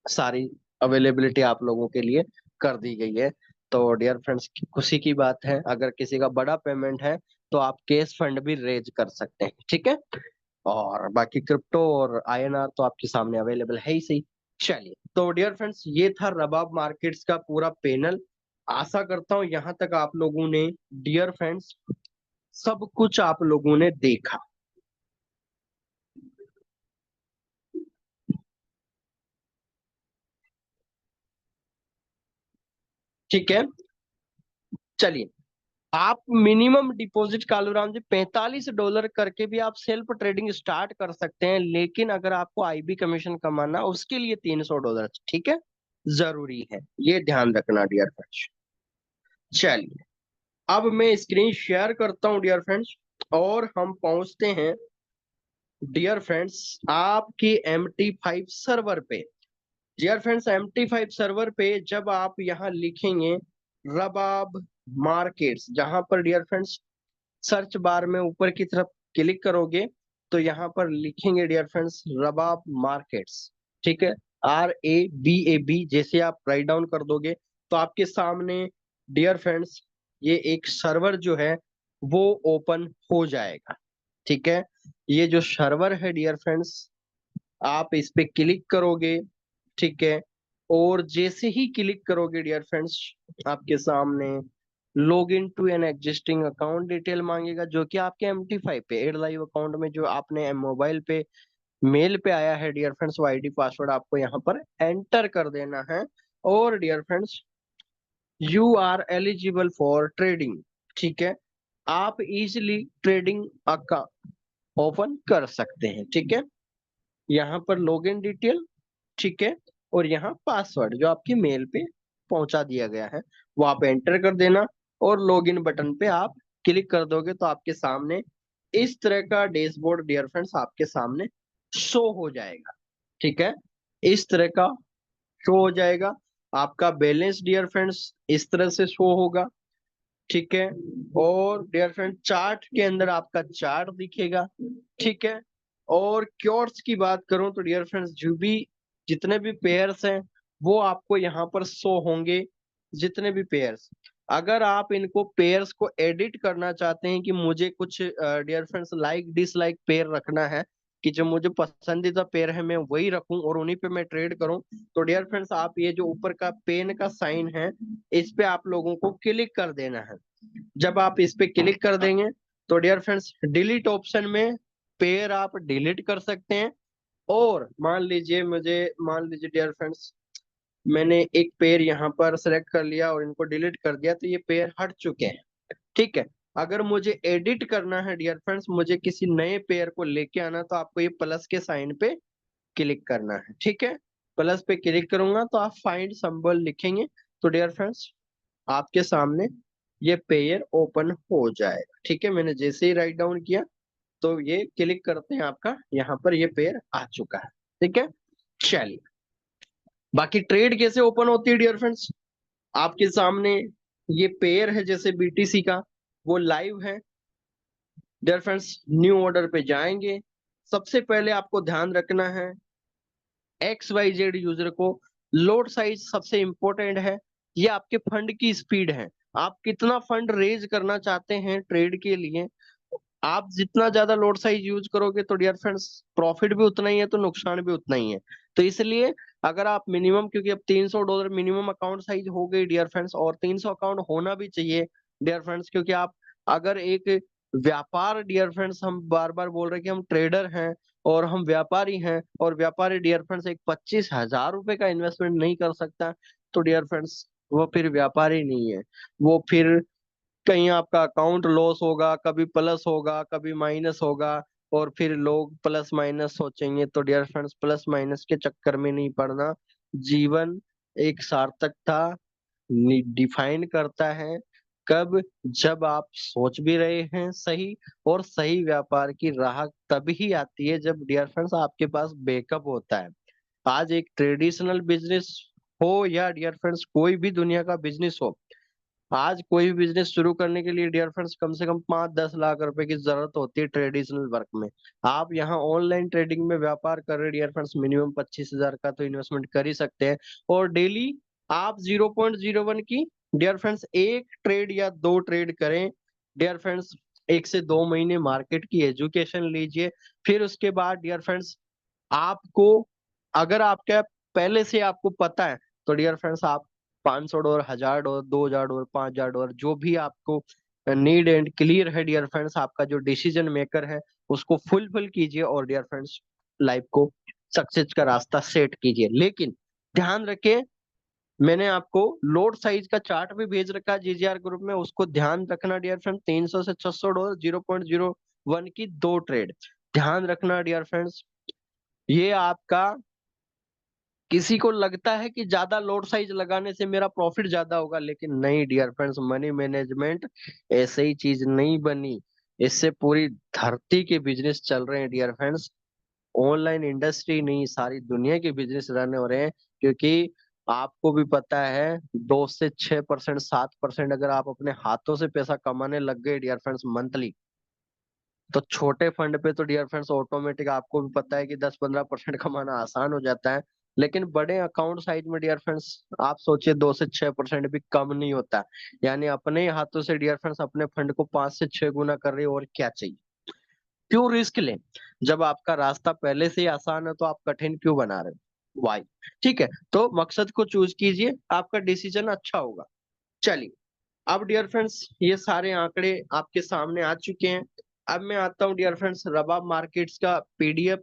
सारी अवेलेबिलिटी आप लोगों के लिए कर दी गई है। तो डियर फ्रेंड्स खुशी की बात है, अगर किसी का बड़ा पेमेंट है तो आप कैश फंड भी रेज कर सकते हैं। ठीक है, और बाकी क्रिप्टो और INR तो आपके सामने अवेलेबल है ही सही। चलिए, तो डियर फ्रेंड्स ये था रबाब मार्केट्स का पूरा पैनल। आशा करता हूँ यहाँ तक आप लोगों ने डियर फ्रेंड्स सब कुछ आप लोगों ने देखा। ठीक है, चलिए, आप मिनिमम डिपॉजिट कालूराम जी $45 करके भी आप सेल्फ ट्रेडिंग स्टार्ट कर सकते हैं, लेकिन अगर आपको IB कमीशन कमाना उसके लिए $300 ठीक है जरूरी है, ये ध्यान रखना डियर फ्रेंड्स। चलिए, अब मैं स्क्रीन शेयर करता हूं डियर फ्रेंड्स, और हम पहुंचते हैं डियर फ्रेंड्स आपके MT5 सर्वर पे। डियर फ्रेंड्स MT5 सर्वर पे जब आप यहाँ लिखेंगे रबाब मार्केट्स, जहां पर डियर फ्रेंड्स सर्च बार में ऊपर की तरफ क्लिक करोगे तो यहाँ पर लिखेंगे डियर फ्रेंड्स रबाब मार्केट्स। ठीक है, RABAB जैसे आप राइट डाउन कर दोगे तो आपके सामने डियर फ्रेंड्स ये एक सर्वर जो है वो ओपन हो जाएगा। ठीक है, ये जो सर्वर है डियर फ्रेंड्स आप इस पे क्लिक करोगे। ठीक है, और जैसे ही क्लिक करोगे डियर फ्रेंड्स आपके सामने log in to an existing account detail मांगेगा, जो कि आपके MT5 पे एड लाइव अकाउंट में जो आपने मोबाइल पे मेल पे आया है डियर फ्रेंड्स, वो आईडी पासवर्ड आपको यहाँ पर एंटर कर देना है। और dear friends, you are eligible for trading, ठीक है, आप इजिली ट्रेडिंग अकाउंट ओपन कर सकते हैं, ठीक है। यहाँ पर लॉगिन डिटेल, ठीक है, और यहाँ पासवर्ड जो आपकी मेल पे पहुंचा दिया गया है वो आप एंटर कर देना, और लॉगिन बटन पे आप क्लिक कर दोगे तो आपके सामने इस तरह का डैशबोर्ड डियर फ्रेंड्स आपके सामने शो हो जाएगा, ठीक है। इस तरह का शो हो जाएगा, आपका बैलेंस डियर फ्रेंड्स इस तरह से शो होगा, ठीक है। और डियर फ्रेंड चार्ट के अंदर आपका चार्ट दिखेगा, ठीक है। और क्योर्स की बात करूं तो डियर फ्रेंड्स जो भी जितने भी पेयर्स हैं वो आपको यहाँ पर शो होंगे, जितने भी पेयर्स। अगर आप इनको पेयर्स को एडिट करना चाहते हैं कि मुझे कुछ dear friends like dislike pair रखना है, कि जो मुझे पसंदीदा पेयर है मैं वही रखूं और उन्हीं पे मैं ट्रेड करूं, तो डियर फ्रेंड्स आप ये जो ऊपर का पेन का साइन है इस पे आप लोगों को क्लिक कर देना है। जब आप इस पे क्लिक कर देंगे तो डियर फ्रेंड्स डिलीट ऑप्शन में पेयर आप डिलीट कर सकते हैं। और मान लीजिए डियर फ्रेंड्स मैंने एक पेयर यहाँ पर सेलेक्ट कर लिया और इनको डिलीट कर दिया, तो ये पेयर हट चुके हैं, ठीक है। अगर मुझे एडिट करना है डियर फ्रेंड्स, मुझे किसी नए पेयर को लेके आना, तो आपको ये प्लस के साइन पे क्लिक करना है, ठीक है। प्लस पे क्लिक करूंगा तो आप फाइंड सिंबल लिखेंगे, तो डियर फ्रेंड्स आपके सामने ये पेयर ओपन हो जाएगा, ठीक है। मैंने जैसे ही राइट डाउन किया तो ये क्लिक करते हैं, आपका यहाँ पर ये पेयर आ चुका है, ठीक है। चलिए, बाकी ट्रेड कैसे ओपन होती है डियर फ्रेंड्स, आपके सामने ये पेयर है जैसे BTC का, वो लाइव है डियर फ्रेंड्स। न्यू ऑर्डर पे जाएंगे, सबसे पहले आपको ध्यान रखना है XYZ यूजर को लोड साइज सबसे इंपॉर्टेंट है, ये आपके फंड की स्पीड है, आप कितना फंड रेज करना चाहते हैं ट्रेड के लिए। आप जितना ज्यादा लोड साइज यूज करोगे तो डियर फ्रेंड्स प्रॉफिट भी उतना ही है तो नुकसान भी उतना ही है। तो इसलिए अगर आप मिनिमम, क्योंकि अब $300 मिनिमम अकाउंट साइज हो गई डियर फ्रेंड्स, और 300 अकाउंट होना भी चाहिए डियर फ्रेंड्स, क्योंकि आप अगर एक व्यापार डियर फ्रेंड्स, हम बार बार बोल रहे हैं कि हम ट्रेडर हैं और हम व्यापारी हैं, और व्यापारी डियर फ्रेंड्स एक 25,000 रुपए का इन्वेस्टमेंट नहीं कर सकता, तो डियर फ्रेंड्स वो फिर व्यापारी नहीं है, वो फिर कहीं आपका अकाउंट लॉस होगा, कभी प्लस होगा, कभी माइनस होगा, और फिर लोग प्लस माइनस सोचेंगे, तो डियर फ्रेंड्स प्लस माइनस के चक्कर में नहीं पड़ना। जीवन एक सार्थकता डिफाइन करता है कब, जब आप सोच भी रहे हैं सही, और सही व्यापार की राह तभी आती है जब डियर फ्रेंड्स आपके पास बैकअप होता है। आज एक ट्रेडिशनल बिजनेस हो या डियर फ्रेंड्स कोई भी दुनिया का बिजनेस हो, आज कोई भी बिजनेस शुरू करने के लिए डियर फ्रेंड्स कम से कम 5-10 लाख रुपए की जरूरत होती है ट्रेडिशनल वर्क में। आप यहाँ ऑनलाइन ट्रेडिंग में व्यापार कर रहे डियर फ्रेंड्स मिनिमम 25,000 का तो इन्वेस्टमेंट कर ही सकते हैं, और डेली आप 0.01 की डियर फ्रेंड्स एक ट्रेड या दो ट्रेड करें डियर फ्रेंड्स, 1 से 2 महीने मार्केट की एजुकेशन लीजिए, फिर उसके बाद डियर फ्रेंड्स आपको, अगर आपका पहले से आपको पता है तो डियर फ्रेंड्स आप $500, $1,000, $2,000, $5,000 जो भी आपको नीड एंड क्लियर है डियर फ्रेंड्स, आपका जो डिसीजन मेकर है उसको फुलफिल कीजिए, और डियर फ्रेंड्स लाइफ को सक्सेस का रास्ता सेट कीजिए। लेकिन ध्यान रखें, मैंने आपको लोड साइज का चार्ट भी भेज रखा है GGR ग्रुप में, उसको ध्यान रखना डियर फ्रेंड। $300 से $600, 0.01 की दो ट्रेड, ध्यान रखना डियर फ्रेंड्स। ये आपका, किसी को लगता है कि ज्यादा लोड साइज लगाने से मेरा प्रॉफिट ज्यादा होगा, लेकिन नहीं डियर फ्रेंड्स, मनी मैनेजमेंट ऐसे ही चीज नहीं बनी, इससे पूरी धरती के बिजनेस चल रहे हैं डियर फ्रेंड्स। ऑनलाइन इंडस्ट्री नहीं, सारी दुनिया के बिजनेस रन हो रहे हैं, क्योंकि आपको भी पता है 2 से 6%, 7% अगर आप अपने हाथों से पैसा कमाने लग गए डियर फ्रेंड्स मंथली, तो छोटे फंड पे तो डियर फ्रेंड्स ऑटोमेटिक आपको भी पता है कि 10-15% कमाना आसान हो जाता है, लेकिन बड़े अकाउंट साइज में डियर फ्रेंड्स आप सोचिए 2 से 6% भी कम नहीं होता, यानी अपने ही हाथों से डियर फ्रेंड्स अपने फंड को 5 से 6 गुना कर रहे हो, और क्या चाहिए, क्यों रिस्क लें, जब आपका रास्ता पहले से ही आसान है तो आप कठिन क्यों बना रहे हो, वाई। ठीक है, तो मकसद को चूज कीजिए, आपका डिसीजन अच्छा होगा। चलिए, अब डियर फ्रेंड्स ये सारे आंकड़े आपके सामने आ चुके हैं। अब मैं आता हूँ डियर फ्रेंड्स रबाब मार्केट्स का पीडीएफ।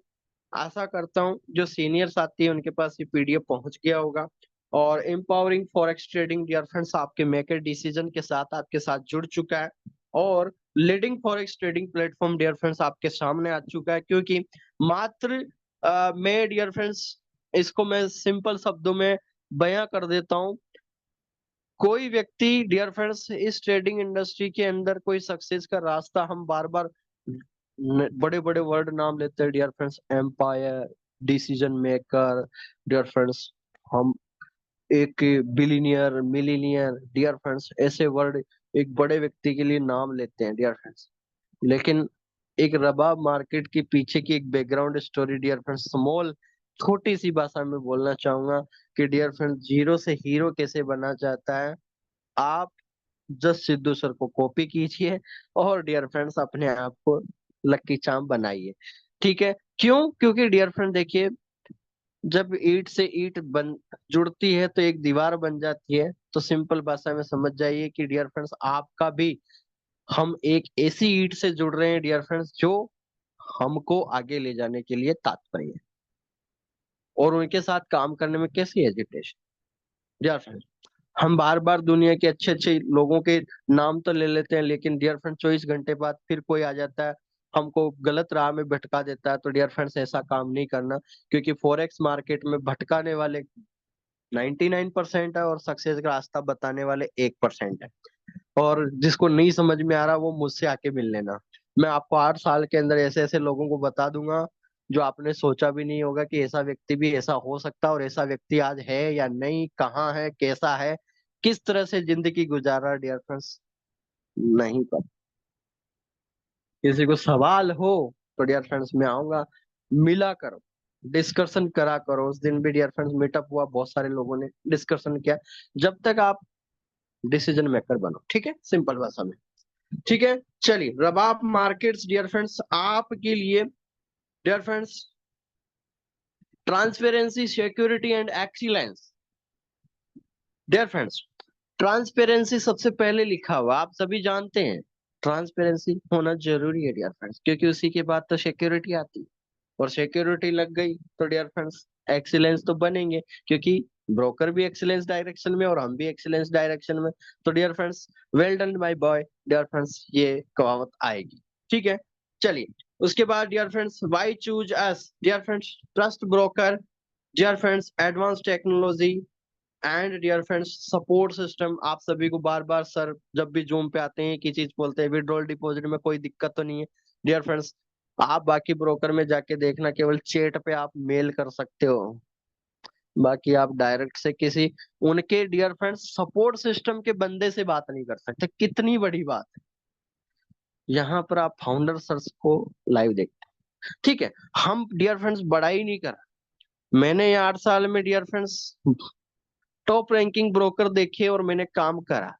आशा करता हूँ जो सीनियर साथी है उनके पास ये पीडीएफ पहुंच गया होगा। और empowering forex trading dear friends आपके मेकर डिसीजन के साथ आपके साथ जुड़ चुका है। और leading forex trading platform dear friends आपके सामने आ चुका है, क्योंकि मात्र मैं डियर फ्रेंड्स इसको मैं सिंपल शब्दों में बयां कर देता हूँ। कोई व्यक्ति डियर फ्रेंड्स इस ट्रेडिंग इंडस्ट्री के अंदर कोई सक्सेस का रास्ता, हम बार बार बड़े बड़े वर्ड नाम लेते हैं dear friends, empire, decision maker dear friends, हम एक बिलीनियर, मिलीनियर डियर फ्रेंड्स, ऐसे वर्ड एक बड़े व्यक्ति के लिए नाम लेते हैं डियर फ्रेंड्स। लेकिन एक रबाब मार्केट के पीछे की एक background story dear friends, small छोटी सी भाषा में बोलना चाहूंगा कि डियर फ्रेंड्स जीरो से हीरो कैसे बना जाता है। आप जस्ट सिद्धू सर को कॉपी कीजिए और डियर फ्रेंड्स अपने आप को लक्की चार्म बनाइए। ठीक है, क्यों? क्योंकि डियर फ्रेंड देखिए, जब ईंट से ईंट बन जुड़ती है तो एक दीवार बन जाती है। तो सिंपल भाषा में समझ जाइए कि डियर फ्रेंड्स आपका भी, हम एक ऐसी ईंट से जुड़ रहे हैं डियर फ्रेंड्स जो हमको आगे ले जाने के लिए तात्पर्य है। और उनके साथ काम करने में कैसी हेजिटेशन डियर फ्रेंड्स। हम बार बार दुनिया के अच्छे अच्छे लोगों के नाम तो ले लेते हैं, लेकिन डियर फ्रेंड 24 घंटे बाद फिर कोई आ जाता है हमको गलत राह में भटका देता है। तो डियर फ्रेंड्स ऐसा काम नहीं करना, क्योंकि फॉरेक्स मार्केट में भटकाने वाले 99% है और सक्सेस का रास्ता बताने वाले 1% है। और जिसको नहीं समझ में आ रहा वो मुझसे आके मिल लेना। मैं आपको 8 साल के अंदर ऐसे ऐसे लोगों को बता दूंगा जो आपने सोचा भी नहीं होगा कि ऐसा व्यक्ति भी ऐसा हो सकता है, और ऐसा व्यक्ति आज है या नहीं, कहाँ है, कैसा है, किस तरह से जिंदगी गुजार रहा है डियर फ्रेंड्स, नहीं पता। किसी को सवाल हो तो डियर फ्रेंड्स मैं आऊंगा, मिला करो, डिस्कशन करा करो। उस दिन भी डियर फ्रेंड्स मीटअप हुआ, बहुत सारे लोगों ने डिस्कशन किया। जब तक आप डिसीजन मेकर बनो, ठीक है, सिंपल भाषा में। ठीक है, चलिए रबाब मार्केट्स डियर फ्रेंड्स आपके लिए dear friends transparency, security and excellence. Dear friends transparency सबसे पहले लिखा हुआ, आप सभी जानते हैं ट्रांसपेरेंसी होना जरूरी है डियर फ्रेंड्स, क्योंकि उसी के बाद तो सिक्योरिटी आती है। और सिक्योरिटी लग गई तो डियर फ्रेंड्स एक्सीलेंस तो बनेंगे, क्योंकि ब्रोकर भी एक्सीलेंस डायरेक्शन में और हम भी एक्सीलेंस डायरेक्शन में। तो dear friends well done my boy dear friends, ये कहावत आएगी। ठीक है, चलिए उसके बाद dear friends why choose us dear friends, trust broker dear friends, advance technology and dear friends support system. आप सभी को बार बार सर जब भी जूम पे आते हैं एक ही चीज बोलते हैं, विड्रॉल डिपॉजिट में कोई दिक्कत तो नहीं है डियर फ्रेंड्स। आप बाकी ब्रोकर में जाके देखना, केवल चैट पे आप मेल कर सकते हो, बाकी आप डायरेक्ट से किसी उनके डियर फ्रेंड्स सपोर्ट सिस्टम के बंदे से बात नहीं कर सकते। कितनी बड़ी बात है, यहाँ पर आप फाउंडर सर्च को लाइव देखते हैं। ठीक है, हम डियर फ्रेंड्स बड़ा ही नहीं करा, मैंने ये 8 साल में dear friends top ranking broker देखे और मैंने काम करा।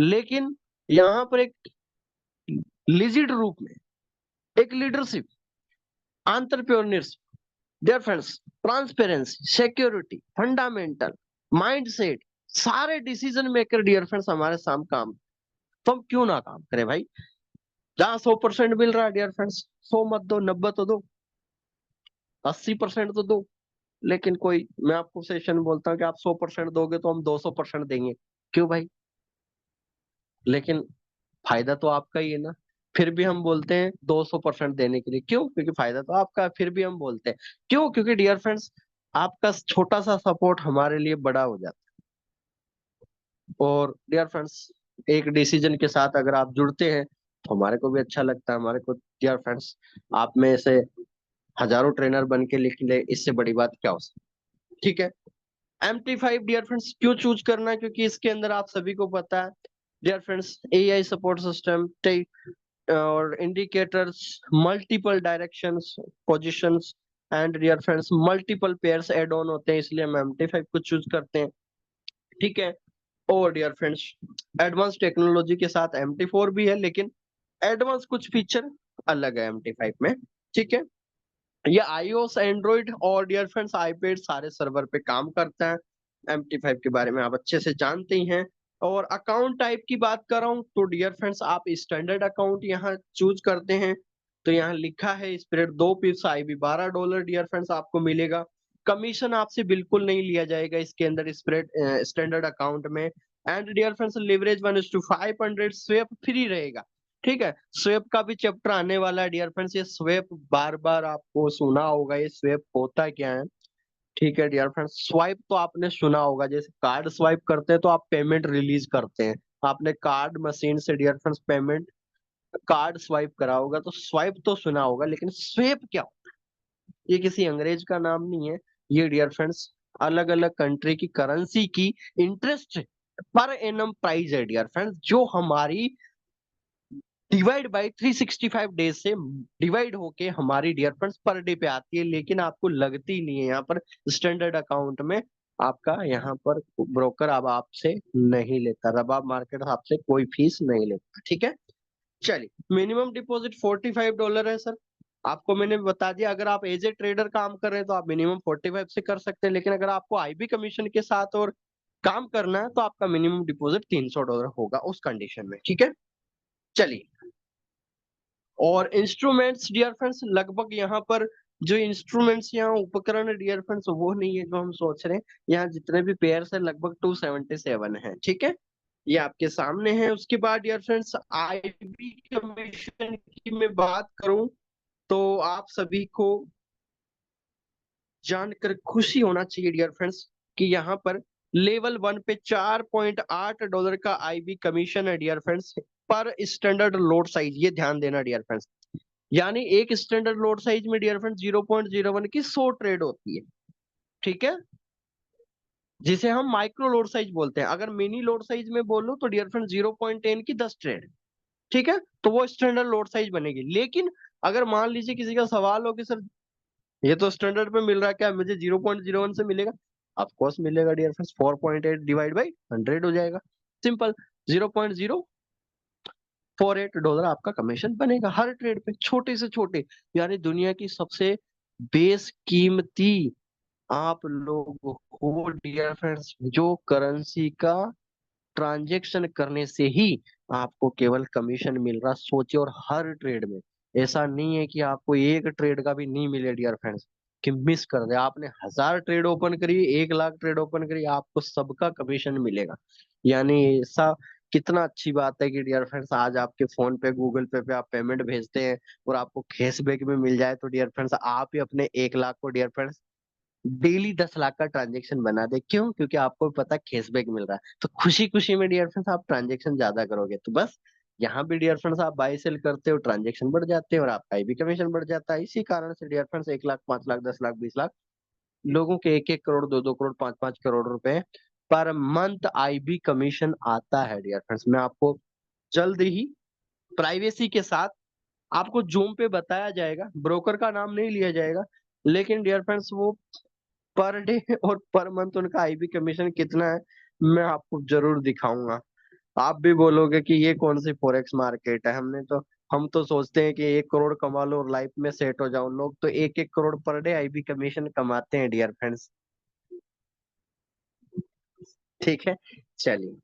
लेकिन यहाँ पर एक लिजिड रूप में एक leadership, entrepreneurship dear friends, transparency, security, fundamental, mindset, सारे डिसीजन मेकर डियर फ्रेंड्स हमारे सामने काम। तो हम क्यों ना काम करें भाई? जहाँ 100% मिल रहा है डियर फ्रेंड्स, 100 मत दो, 90 तो दो, 80% तो दो। लेकिन कोई, मैं आपको सेशन बोलता हूँ कि आप 100% दोगे तो हम 200% देंगे। क्यों भाई? लेकिन फायदा तो आपका ही है ना। फिर भी हम बोलते हैं 200% देने के लिए, क्यों? क्योंकि फायदा तो आपका है, फिर भी हम बोलते हैं। क्यों? क्योंकि डियर फ्रेंड्स आपका छोटा सा सपोर्ट हमारे लिए बड़ा हो जाता है। और डियर फ्रेंड्स एक डिसीजन के साथ अगर आप जुड़ते हैं तो हमारे को भी अच्छा लगता है। हमारे को डियर फ्रेंड्स आप में से हजारों ट्रेनर बन के निकले, इससे बड़ी बात क्या हो सकती। ठीक है, MT5 डियर फ्रेंड्स क्यों चूज करना है? क्योंकि इसके अंदर आप सभी को पता है dear friends AI support system और indicators, multiple directions, positions and dear friends multiple pairs add on होते हैं, इसलिए हम MT5 को चूज करते हैं। ठीक है, और डियर फ्रेंड्स एडवांस टेक्नोलॉजी के साथ MT4 भी है, लेकिन एडवांस कुछ फीचर अलग है MT5 में। ठीक है, ये iOS, एंड्रॉइड और डियर फ्रेंड्स आईपैड सारे सर्वर पे काम करता है। MT5 के बारे में आप अच्छे से जानते ही हैं। और अकाउंट टाइप की बात कर रहा हूँ तो डियर फ्रेंड्स आप स्टैंडर्ड अकाउंट यहाँ चूज करते हैं तो यहाँ लिखा है spread 2 pips IB $12 dear friends आपको मिलेगा। कमीशन आपसे बिल्कुल नहीं लिया जाएगा इसके अंदर स्प्रेड स्टैंडर्ड अकाउंट में। And dear friends leverage 1:500 swap free रहेगा। ठीक है, स्वेप का भी चैप्टर आने वाला है डियर फ्रेंड्स। ये स्वेप बार बार आपको सुना होगा, ये स्वेप होता क्या है। ठीक है डियर फ्रेंड्स, स्वाइप तो आपने सुना होगा, जैसे कार्ड स्वाइप करते हैं तो आप पेमेंट रिलीज करते हैं। आपने कार्ड मशीन से dear friends payment card swipe करा होगा, तो स्वाइप तो सुना होगा, लेकिन स्वेप क्या होता है? ये किसी अंग्रेज का नाम नहीं है। ये डियर फ्रेंड्स अलग अलग कंट्री की करेंसी की इंटरेस्ट पर एनम प्राइस है डियर फ्रेंड्स, जो हमारी डिवाइड बाय 365 डेज से डिवाइड होके हमारी डियर फ्रेंड्स पर डे पे आती है, लेकिन आपको लगती नहीं है यहाँ पर स्टैंडर्ड अकाउंट में। आपका यहाँ पर ब्रोकर अब आपसे नहीं लेता, रबाब मार्केट आपसे कोई फीस नहीं लेता। ठीक है, चलिए मिनिमम डिपॉजिट $45 है सर। आपको मैंने बता दिया, अगर आप एज ए ट्रेडर काम कर रहे हैं तो आप मिनिमम 45 से कर सकते हैं, लेकिन अगर आपको IB कमीशन के साथ और काम करना है तो आपका मिनिमम डिपॉजिट $300 होगा उस कंडीशन में। ठीक है, चलिए। और इंस्ट्रूमेंट्स डियर फ्रेंड्स लगभग यहाँ पर जो इंस्ट्रूमेंट्स यहाँ उपकरण डियर फ्रेंड्स वो नहीं है जो हम सोच रहे हैं। यहाँ जितने भी पेयर्स है लगभग 277 है। ठीक है, ये आपके सामने है। उसके बाद डियर फ्रेंड्स IB कमीशन की मैं बात करूं तो आप सभी को जानकर खुशी होना चाहिए डियर फ्रेंड्स कि यहाँ पर लेवल 1 पे $4.8 का IB कमीशन है डियर फ्रेंड्स, पर स्टैंडर्ड लोड साइज। ये ध्यान देना डियर फ्रेंड्स, यानी एक स्टैंडर्ड लोड साइज में डियर फ्रेंड्स 0.01 की 100 ट्रेड होती है। ठीक है, जिसे हम माइक्रो लोड साइज बोलते हैं। अगर मिनी लोड साइज में बोलो तो डियर फ्रेंड्स 0.10 की 10 ट्रेड। ठीक है, तो वो स्टैंडर्ड लोड साइज बनेगी। लेकिन अगर मान लीजिए किसी का सवाल हो कि सर ये तो स्टैंडर्ड पे मिल रहा है, क्या मुझे 0.01 से मिलेगा? ऑफ कोर्स मिलेगा डियर फ्रेंड्स, 4.8 डिवाइड बाई 100 हो जाएगा, सिंपल। $0.048 आपका कमीशन बनेगा हर ट्रेड पे, छोटे से छोटे। यानी दुनिया की सबसे बेशकीमती आप लोग हो डियर फ्रेंड्स, जो करेंसी का ट्रांजैक्शन करने से ही आपको केवल कमीशन मिल रहा, सोचिए। और हर ट्रेड में, ऐसा नहीं है कि आपको एक ट्रेड का भी नहीं मिले डियर फ्रेंड्स, कि मिस कर दे। आपने 1000 ट्रेड ओपन करी, 1 लाख ट्रेड ओपन करी, आपको सबका कमीशन मिलेगा। यानी ऐसा कितना अच्छी बात है कि डियर फ्रेंड्स आज आपके फोन पे गूगल पे आप पेमेंट भेजते हैं और आपको कैशबैक में मिल जाए, तो डियर फ्रेंड्स आप ही अपने 1 लाख को डियर फ्रेंड्स डेली 10 लाख का ट्रांजेक्शन बना दे। क्यों? क्योंकि आपको पता कैशबैक मिल रहा है, तो खुशी खुशी में डियर फ्रेंड्स आप ट्रांजेक्शन ज्यादा करोगे। तो बस यहाँ भी डियर फ्रेंड्स आप बाई सेल करते हो, ट्रांजेक्शन बढ़ जाते हैं और आपका IB कमीशन बढ़ जाता है। इसी कारण से डियर फ्रेंड्स 1 लाख, 5 लाख, 10 लाख, 20 लाख लोगों के 1-1 करोड़, 2-2 करोड़, 5-5 करोड़ रुपए पर मंथ IB कमीशन आता है डियर फ्रेंड्स। मैं आपको जल्द ही प्राइवेसी के साथ आपको जूम पे बताया जाएगा, ब्रोकर का नाम नहीं लिया जाएगा, लेकिन डियर फ्रेंड्स वो पर डे और पर मंथ उनका IB कमीशन कितना है मैं आपको जरूर दिखाऊंगा। आप भी बोलोगे कि ये कौन सी फॉरेक्स मार्केट है, हम तो सोचते हैं कि 1 करोड़ कमा लो और लाइफ में सेट हो जाओ। लोग तो 1-1 करोड़ पर डे IB कमीशन कमाते हैं डियर फ्रेंड्स। ठीक है, चलिए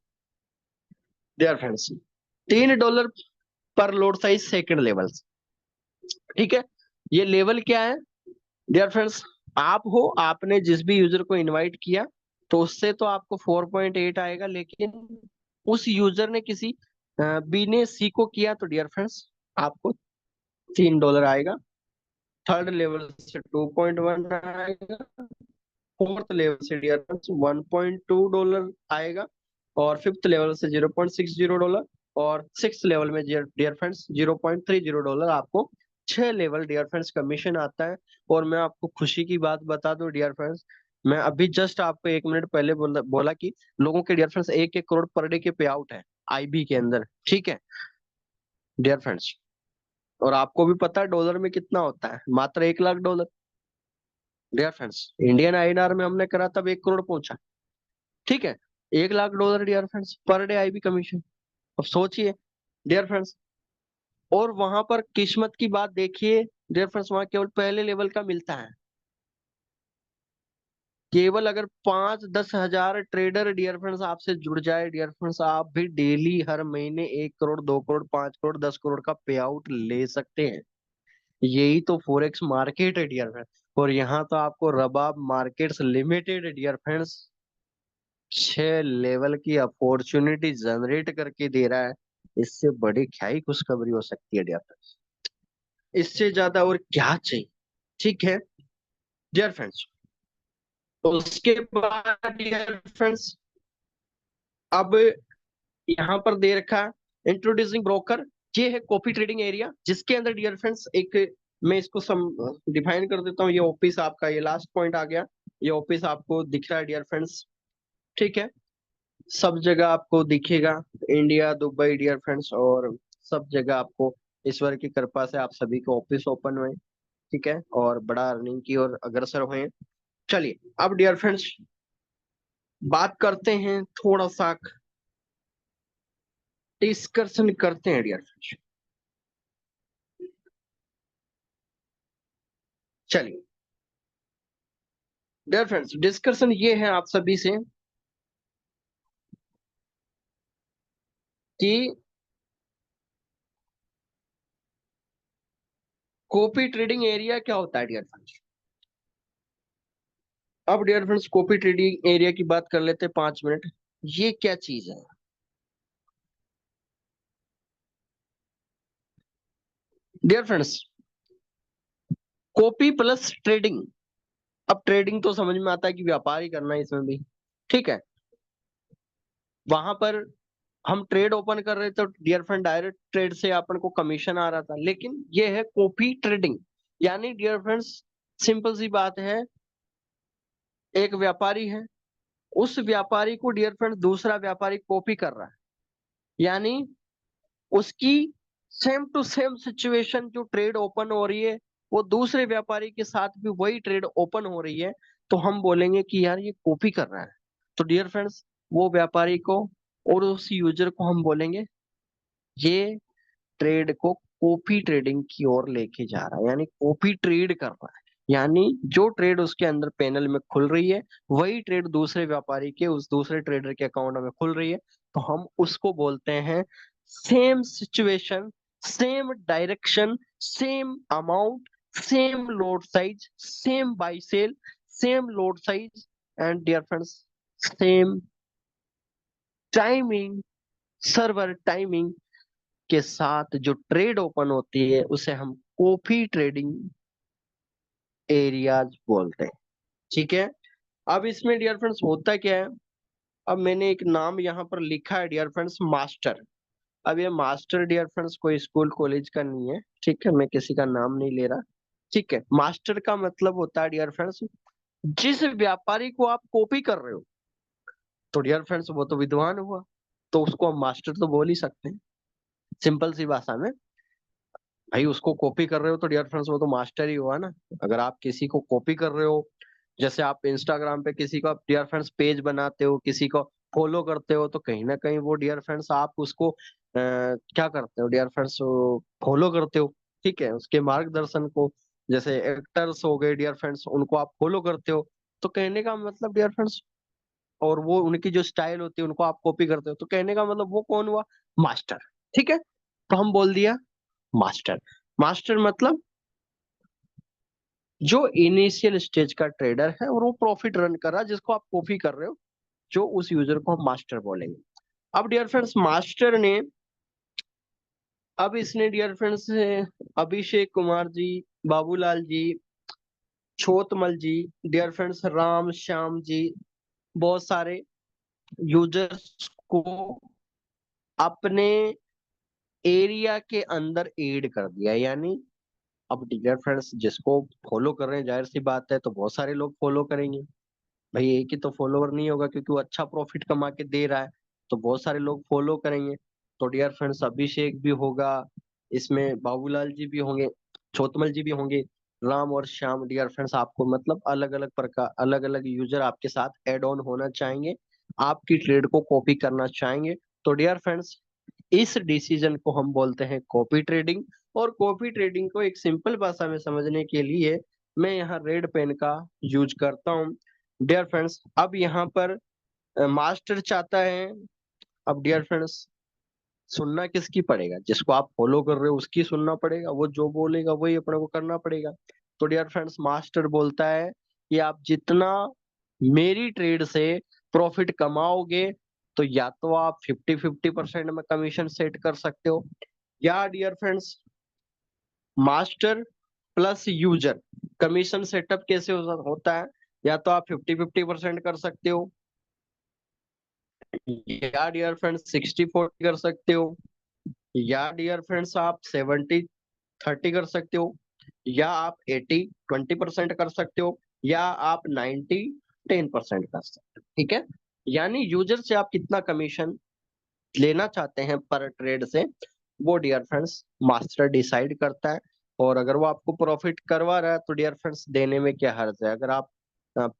डियर फ्रेंड्स, $3 पर लोड साइज सेकंड लेवल। ठीक है, ये लेवल क्या है डियर फ्रेंड्स? आप हो, आपने जिस भी यूजर को इनवाइट किया तो उससे तो आपको 4.8 आएगा, लेकिन उस यूजर ने किसी बी ने सी को किया तो डियर फ्रेंड्स आपको $3 आएगा। थर्ड लेवल से 2.1 आएगा। फोर्थ लेवल से डियर फ्रेंड्स $1.2 आएगा। और फिफ्थ लेवल से $0.60 और सिक्स लेवल में डियर फ्रेंड्स $0.30 आपको 6 लेवल डियर फ्रेंड्स कमीशन आता है। और मैं आपको खुशी की बात बता दूं डियर फ्रेंड्स, मैं अभी जस्ट आपको 1 मिनट पहले बोला कि लोगों के dear friends 1-1 crore per day के पे आउट है IB के अंदर। ठीक है डियर फ्रेंड्स, और आपको भी पता है डॉलर में कितना होता है, मात्र $1 lakh dear friends. Indian INR में हमने करा तब 1 करोड़ पहुंचा। ठीक है, $1 lakh dear friends per day IB commission. अब सोचिए डियर फ्रेंड्स, और वहां पर किस्मत की बात देखिए डियर फ्रेंड्स, वहां केवल पहले लेवल का मिलता है। केवल अगर 5-10 हजार ट्रेडर डियर फ्रेंड्स आपसे जुड़ जाए डियर फ्रेंड्स, आप भी डेली हर महीने 1 करोड़, 2 करोड़, 5 करोड़, 10 करोड़ का पे आउट ले सकते हैं। यही तो फोरेक्स मार्केट है डियर फ्रेंड्स। और यहाँ तो आपको Rabab markets limited dear friends 6 level की अपॉर्चुनिटी जनरेट करके दे रहा है। इससे बड़ी क्या ही खुशखबरी हो सकती है डियर फ्रेंड्स, इससे ज्यादा और क्या चाहिए। ठीक है डियर फ्रेंड्स। उसके बाद डियर फ्रेंड्स, अब यहाँ पर दे रखा है इंट्रोड्यूसिंग ब्रोकर। ये है कॉपी ट्रेडिंग एरिया, जिसके अंदर डियर फ्रेंड्स एक, मैं इसको डिफाइन कर देता हूँ। ये ऑफिस आपका, ये लास्ट पॉइंट आ गया। ये ऑफिस आपको दिख रहा है डियर फ्रेंड्स, ठीक है। सब जगह आपको दिखेगा, इंडिया, दुबई डियर फ्रेंड्स, और सब जगह आपको ईश्वर की कृपा से आप सभी के ऑफिस ओपन हुए, ठीक है, और बड़ा अर्निंग की ओर अग्रसर हुए। चलिए अब डियर फ्रेंड्स बात करते हैं, थोड़ा सा डिस्कशन करते हैं डियर फ्रेंड्स। चलिए डियर फ्रेंड्स, डिस्कशन ये है आप सभी से कि कॉपी ट्रेडिंग एरिया क्या होता है डियर फ्रेंड्स। अब dear friends copy trading area की बात कर लेते हैं 5 मिनट। ये क्या चीज है dear friends? Copy plus trading. अब ट्रेडिंग तो समझ में आता है कि व्यापार ही करना है इसमें भी, ठीक है। वहां पर हम ट्रेड ओपन कर रहे थे तो डियर फ्रेंड डायरेक्ट ट्रेड से अपन को कमीशन आ रहा था, लेकिन ये है कॉपी ट्रेडिंग। यानी डियर फ्रेंड्स सिंपल सी बात है, एक व्यापारी है, उस व्यापारी को डियर फ्रेंड दूसरा व्यापारी कॉपी कर रहा है। यानी उसकी सेम टू सेम सिचुएशन जो ट्रेड ओपन हो रही है, वो दूसरे व्यापारी के साथ भी वही ट्रेड ओपन हो रही है, तो हम बोलेंगे कि यार ये कॉपी कर रहा है। तो डियर फ्रेंड्स वो व्यापारी को और उस यूजर को हम बोलेंगे ये ट्रेड को कॉपी ट्रेडिंग की ओर लेके जा रहा है, यानी कॉपी ट्रेड कर रहा है। यानी जो ट्रेड उसके अंदर पैनल में खुल रही है, वही ट्रेड दूसरे व्यापारी के, उस दूसरे ट्रेडर के अकाउंट में खुल रही है। तो हम उसको बोलते हैं same situation, same direction, same amount, same load size, same buy sell, same load size, and dear friends same timing, server timing के साथ जो ट्रेड ओपन होती है उसे हम कॉपी ट्रेडिंग एरियाज बोलते हैं, ठीक है। अब इसमें डियर फ्रेंड्स होता क्या है, अब मैंने एक नाम यहाँ पर लिखा है डियर फ्रेंड्स, मास्टर। अब ये मास्टर डियर फ्रेंड्स कोई स्कूल कॉलेज का नहीं है, ठीक है, मैं किसी का नाम नहीं ले रहा, ठीक है। मास्टर का मतलब होता है डियर फ्रेंड्स, जिस व्यापारी को आप कॉपी कर रहे हो, तो डियर फ्रेंड्स वो तो विद्वान हुआ, तो उसको हम मास्टर तो बोल ही सकते हैं सिंपल सी भाषा में। भाई उसको कॉपी कर रहे हो तो डियर फ्रेंड्स वो तो मास्टर ही हुआ ना। अगर आप किसी को कॉपी कर रहे हो, जैसे आप इंस्टाग्राम पे किसी का डियर फ्रेंड्स पेज बनाते हो, किसी को फॉलो करते हो, तो कहीं ना कहीं वो डियर फ्रेंड्स आप उसको क्या करते हो डियर फ्रेंड्स, फॉलो करते हो, ठीक है, उसके मार्गदर्शन को। जैसे एक्टर्स हो गए डियर फ्रेंड्स, उनको आप फॉलो करते हो, तो कहने का मतलब डियर फ्रेंड्स, और वो उनकी जो स्टाइल होती है उनको आप कॉपी करते हो, तो कहने का मतलब वो कौन हुआ? मास्टर, ठीक है। तो हम बोल दिया मास्टर। मास्टर मतलब जो इनिशियल स्टेज का ट्रेडर है और वो प्रॉफिट रन कर रहा है, जिसको आप कॉपी कर रहे हो, जो उस यूजर को हम मास्टर बोलेंगे। अब डियर फ्रेंड्स मास्टर ने, अब इसने डियर फ्रेंड्स अभिषेक कुमार जी, बाबूलाल जी, छोतमल जी, डियर फ्रेंड्स राम श्याम जी, बहुत सारे यूजर्स को अपने एरिया के अंदर ऐड कर दिया। यानी अब डियर फ्रेंड्स जिसको फॉलो कर रहे हैं, जाहिर सी बात है तो बहुत सारे लोग फॉलो करेंगे। भाई एक ही तो फॉलोवर नहीं होगा, क्योंकि वो अच्छा प्रॉफिट कमा के दे रहा है, तो बहुत सारे लोग फॉलो करेंगे। तो डियर फ्रेंड्स अभिषेक भी होगा, इसमें बाबूलाल जी भी होंगे, छोतमल जी भी होंगे, राम और श्याम डियर फ्रेंड्स आपको मतलब अलग अलग प्रकार, अलग अलग यूजर आपके साथ एड ऑन होना चाहेंगे, आपकी ट्रेड को कॉपी करना चाहेंगे। तो डियर फ्रेंड्स इस डिसीजन को हम बोलते हैं कॉपी ट्रेडिंग। और कॉपी ट्रेडिंग को एक सिंपल भाषा में समझने के लिए मैं यहाँ रेड पेन का यूज करता हूँ। डियर फ्रेंड्स अब यहाँ पर मास्टर चाहता है, अब डियर फ्रेंड्स सुनना किसकी पड़ेगा, जिसको आप फॉलो कर रहे हो उसकी सुनना पड़ेगा, वो जो बोलेगा वही अपने को करना पड़ेगा। तो डियर फ्रेंड्स मास्टर बोलता है कि आप जितना मेरी ट्रेड से प्रॉफिट कमाओगे तो या तो आप 50-50% में कमीशन सेट कर सकते हो, या dear friends master plus user commission setup कैसे होता है, या तो आप 50-50% कर सकते हो, या डियर फ्रेंड्स 60-40 कर सकते हो, या डियर फ्रेंड्स आप 70-30 कर सकते हो, या आप 80-20% कर सकते हो, या आप 90-10% कर सकते हो। ठीक है, यानी यूजर से आप कितना कमीशन लेना चाहते हैं पर ट्रेड से, वो डियर फ्रेंड्स मास्टर डिसाइड करता है। और अगर वो आपको प्रॉफिट करवा रहा है तो डियर फ्रेंड्स देने में क्या हर्ज है। अगर आप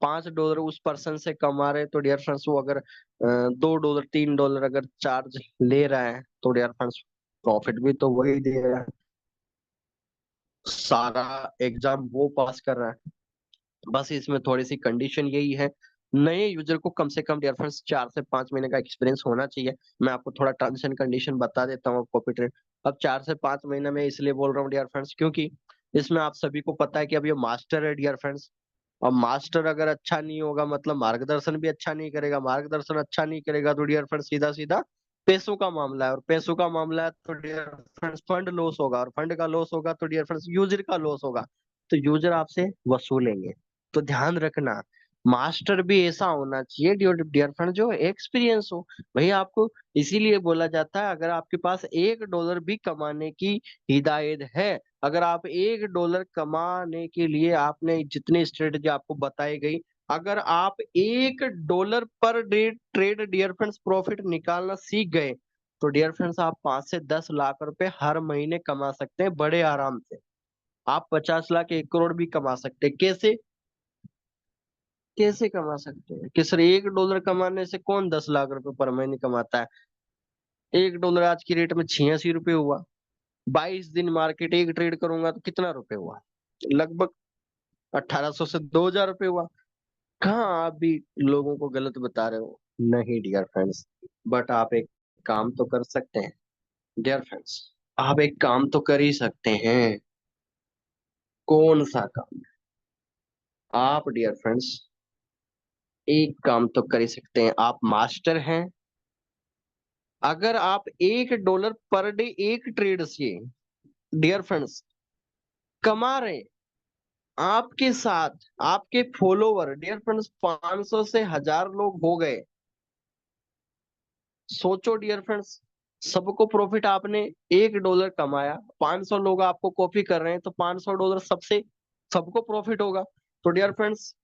$5 उस पर्सन से कमा रहे हैं तो डियर फ्रेंड्स वो अगर $2 $3 अगर चार्ज ले रहा है तो डियर फ्रेंड्स प्रॉफिट भी तो वही दे रहा है, सारा एग्जाम वो पास कर रहा है। बस इसमें थोड़ी सी कंडीशन यही है, नए यूजर को कम से कम डियर फ्रेंड्स 4 से 5 महीने का एक्सपीरियंस होना चाहिए। मैं आपको थोड़ा टर्म्स एंड कंडीशन बता देता हूँ कॉपी ट्रेड। अब 4 से 5 महीने में इसलिए बोल रहा हूँ डियर फ्रेंड्स क्योंकि इसमें आप सभी को पता है कि अब ये मास्टर है डियर फ्रेंड्स। अब मास्टर अगर अच्छा नहीं होगा मतलब मार्गदर्शन भी अच्छा नहीं करेगा, मार्गदर्शन अच्छा नहीं करेगा तो डियर फ्रेंड्स सीधा सीधा पैसों का मामला है, और पैसों का मामला है तो डियर फ्रेंड्स फंड लॉस होगा, और फंड का लॉस होगा तो डियर फ्रेंड्स यूजर का लॉस होगा, तो यूजर आपसे वसूलेंगे। तो ध्यान रखना मास्टर भी ऐसा होना चाहिए डियर डियर फ्रेंड जो एक्सपीरियंस हो। भाई आपको इसीलिए बोला जाता है अगर आपके पास $1 भी कमाने की हिदायत है, अगर आप $1 कमाने के लिए आपने जितनी स्ट्रेटेजी आपको बताई गई, अगर आप $1 per day trade dear friends profit निकालना सीख गए तो डियर फ्रेंड्स आप 5 से 10 लाख रुपए हर महीने कमा सकते हैं बड़े आराम से। आप 50 लाख 1 करोड़ भी कमा सकते हैं। कैसे कैसे कमा सकते हैं कि सर $1 कमाने से कौन 10 लाख रुपए पर महीने कमाता है। $1 आज की रेट में 86 रुपए हुआ, 22 दिन मार्केट एक ट्रेड करूंगा तो कितना रुपए हुआ, लगभग 1800 से 2000 रुपए हुआ। कहाँ आप भी लोगों को गलत बता रहे हो, नहीं डियर फ्रेंड्स। बट आप एक काम तो कर सकते हैं डियर फ्रेंड्स, आप एक काम तो कर ही सकते हैं। कौन सा काम, आप डियर फ्रेंड्स एक काम तो कर ही सकते हैं, आप मास्टर हैं। अगर आप $1 पर डे एक ट्रेड से डियर फ्रेंड्स कमा रहे हैं, आपके साथ आपके फॉलोवर डियर फ्रेंड्स 500 से 1000 लोग हो गए। सोचो डियर फ्रेंड्स, सबको प्रॉफिट आपने $1 कमाया, 500 लोग आपको कॉपी कर रहे हैं तो $500 सबसे सबको प्रॉफिट होगा। तो डियर फ्रेंड्स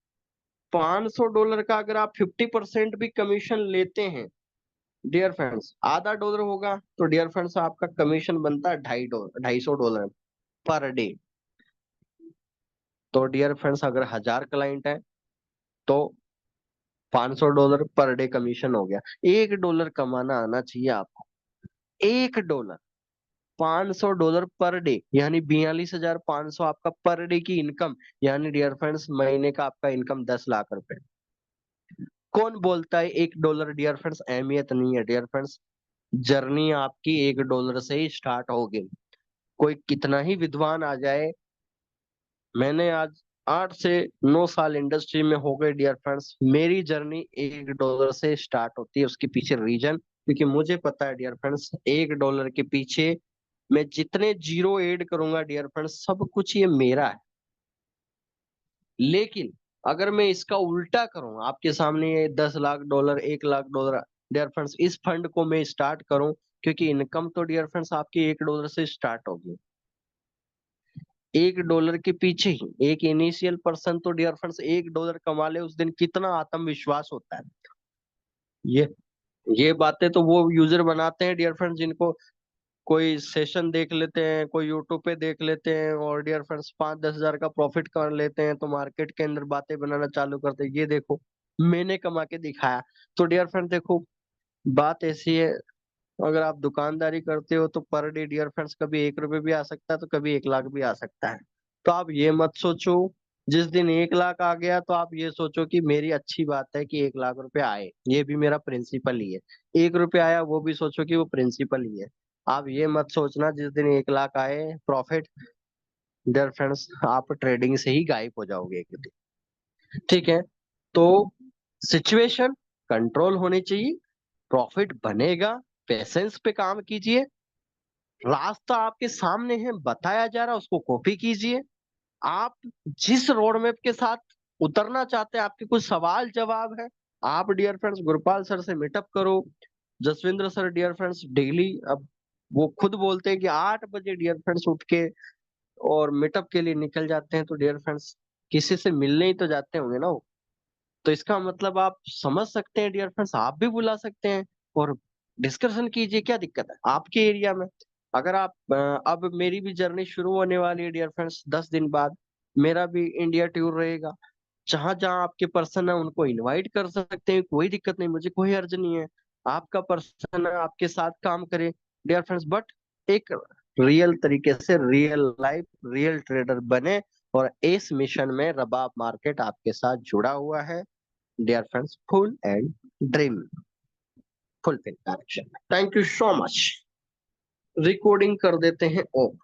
$500 का अगर आप 50% भी कमीशन लेते हैं डियर फ्रेंड्स, आधा डॉलर होगा तो डियर फ्रेंड्स आपका कमीशन बनता है $250 पर डे। तो डियर फ्रेंड्स अगर 1000 क्लाइंट है तो $500 पर डे कमीशन हो गया। $1 कमाना आना चाहिए आपको, $1, $500 पर डे यानी 42,500 आपका पर डे की इनकम, यानी डियर फ्रेंड्स महीने का आपका इनकम 10 लाख रुपए। कौन बोलता है $1 डियर फ्रेंड्स अहमियत नहीं है डियर फ्रेंड्स, जर्नी आपकी $1 से ही स्टार्ट होगी। कोई कितना ही विद्वान आ जाए, मैंने आज 8 से 9 साल इंडस्ट्री में हो गए डियर फ्रेंड्स, मेरी जर्नी $1 से स्टार्ट होती है। उसके पीछे रीजन क्योंकि मुझे पता है डियर फ्रेंड्स $1 के पीछे मैं जितने जीरो ऐड करूंगा डियर फ्रेंड्स सब कुछ ये मेरा है। लेकिन अगर मैं इसका उल्टा करूं, आपके सामने ये $10 लाख 1 लाख डियर फ्रेंड्स इस फंड को मैं स्टार्ट करूं, क्योंकि इनकम तो डियर फ्रेंड्स आपकी $1 से स्टार्ट होगी। $1 के पीछे ही एक इनिशियल पर्सन तो डियर फ्रेंड्स $1 कमा ले उस दिन कितना आत्मविश्वास होता है। ये ये बातें तो वो यूजर बनाते हैं डियर फ्रेंड्स जिनको कोई सेशन देख लेते हैं, कोई यूट्यूब पे देख लेते हैं और डियर फ्रेंड्स 5-10 हजार का प्रॉफिट कर लेते हैं तो मार्केट के अंदर बातें बनाना चालू करते हैं, ये देखो मैंने कमा के दिखाया। तो डियर फ्रेंड देखो बात ऐसी है, अगर आप दुकानदारी करते हो तो पर डे डियर फ्रेंड्स कभी $1 भी आ सकता है तो कभी 1 लाख भी आ सकता है। तो आप ये मत सोचो जिस दिन 1 लाख आ गया तो आप ये सोचो कि मेरी अच्छी बात है कि 1 लाख रुपए आए, ये भी मेरा प्रिंसिपल ही है। 1 रुपया आया वो भी सोचो कि वो प्रिंसिपल ही है। आप ये मत सोचना जिस दिन 1 लाख आए प्रॉफिट, डियर फ्रेंड्स आप ट्रेडिंग से ही गायब हो जाओगे एक दिन। ठीक है, तो सिचुएशन कंट्रोल होनी चाहिए, प्रॉफिट बनेगा, पेशेंस पे काम कीजिए, रास्ता आपके सामने है बताया जा रहा है उसको कॉपी कीजिए। आप जिस रोड मैप के साथ उतरना चाहते हैं, आपके कुछ सवाल जवाब है, आप डियर फ्रेंड्स गुरपाल सर से मीटअप करो। Jaswinder sir dear friends daily, अब वो खुद बोलते हैं कि 8 बजे डियर फ्रेंड्स उठ के और मीटअप के लिए निकल जाते हैं, तो डियर फ्रेंड्स किसी से मिलने ही तो जाते होंगे ना वो। तो इसका मतलब आप समझ सकते हैं डियर फ्रेंड्स, आप भी बुला सकते हैं और डिस्कशन कीजिए, क्या दिक्कत है आपके एरिया में। अगर आप अब मेरी भी जर्नी शुरू होने वाली है डियर फ्रेंड्स, 10 दिन बाद मेरा भी इंडिया टूर रहेगा। जहां जहां आपके पर्सन है उनको इनवाइट कर सकते हैं, कोई दिक्कत नहीं, मुझे कोई अर्ज नहीं है। आपका पर्सन है आपके साथ काम करे डियर फ्रेंड्स, बट एक रियल तरीके से रियल लाइफ रियल ट्रेडर बने। और इस मिशन में रबाब मार्केट आपके साथ जुड़ा हुआ है dear friends, full and dream fulfill direction. Thank you so much. Recording कर देते हैं ऑफ।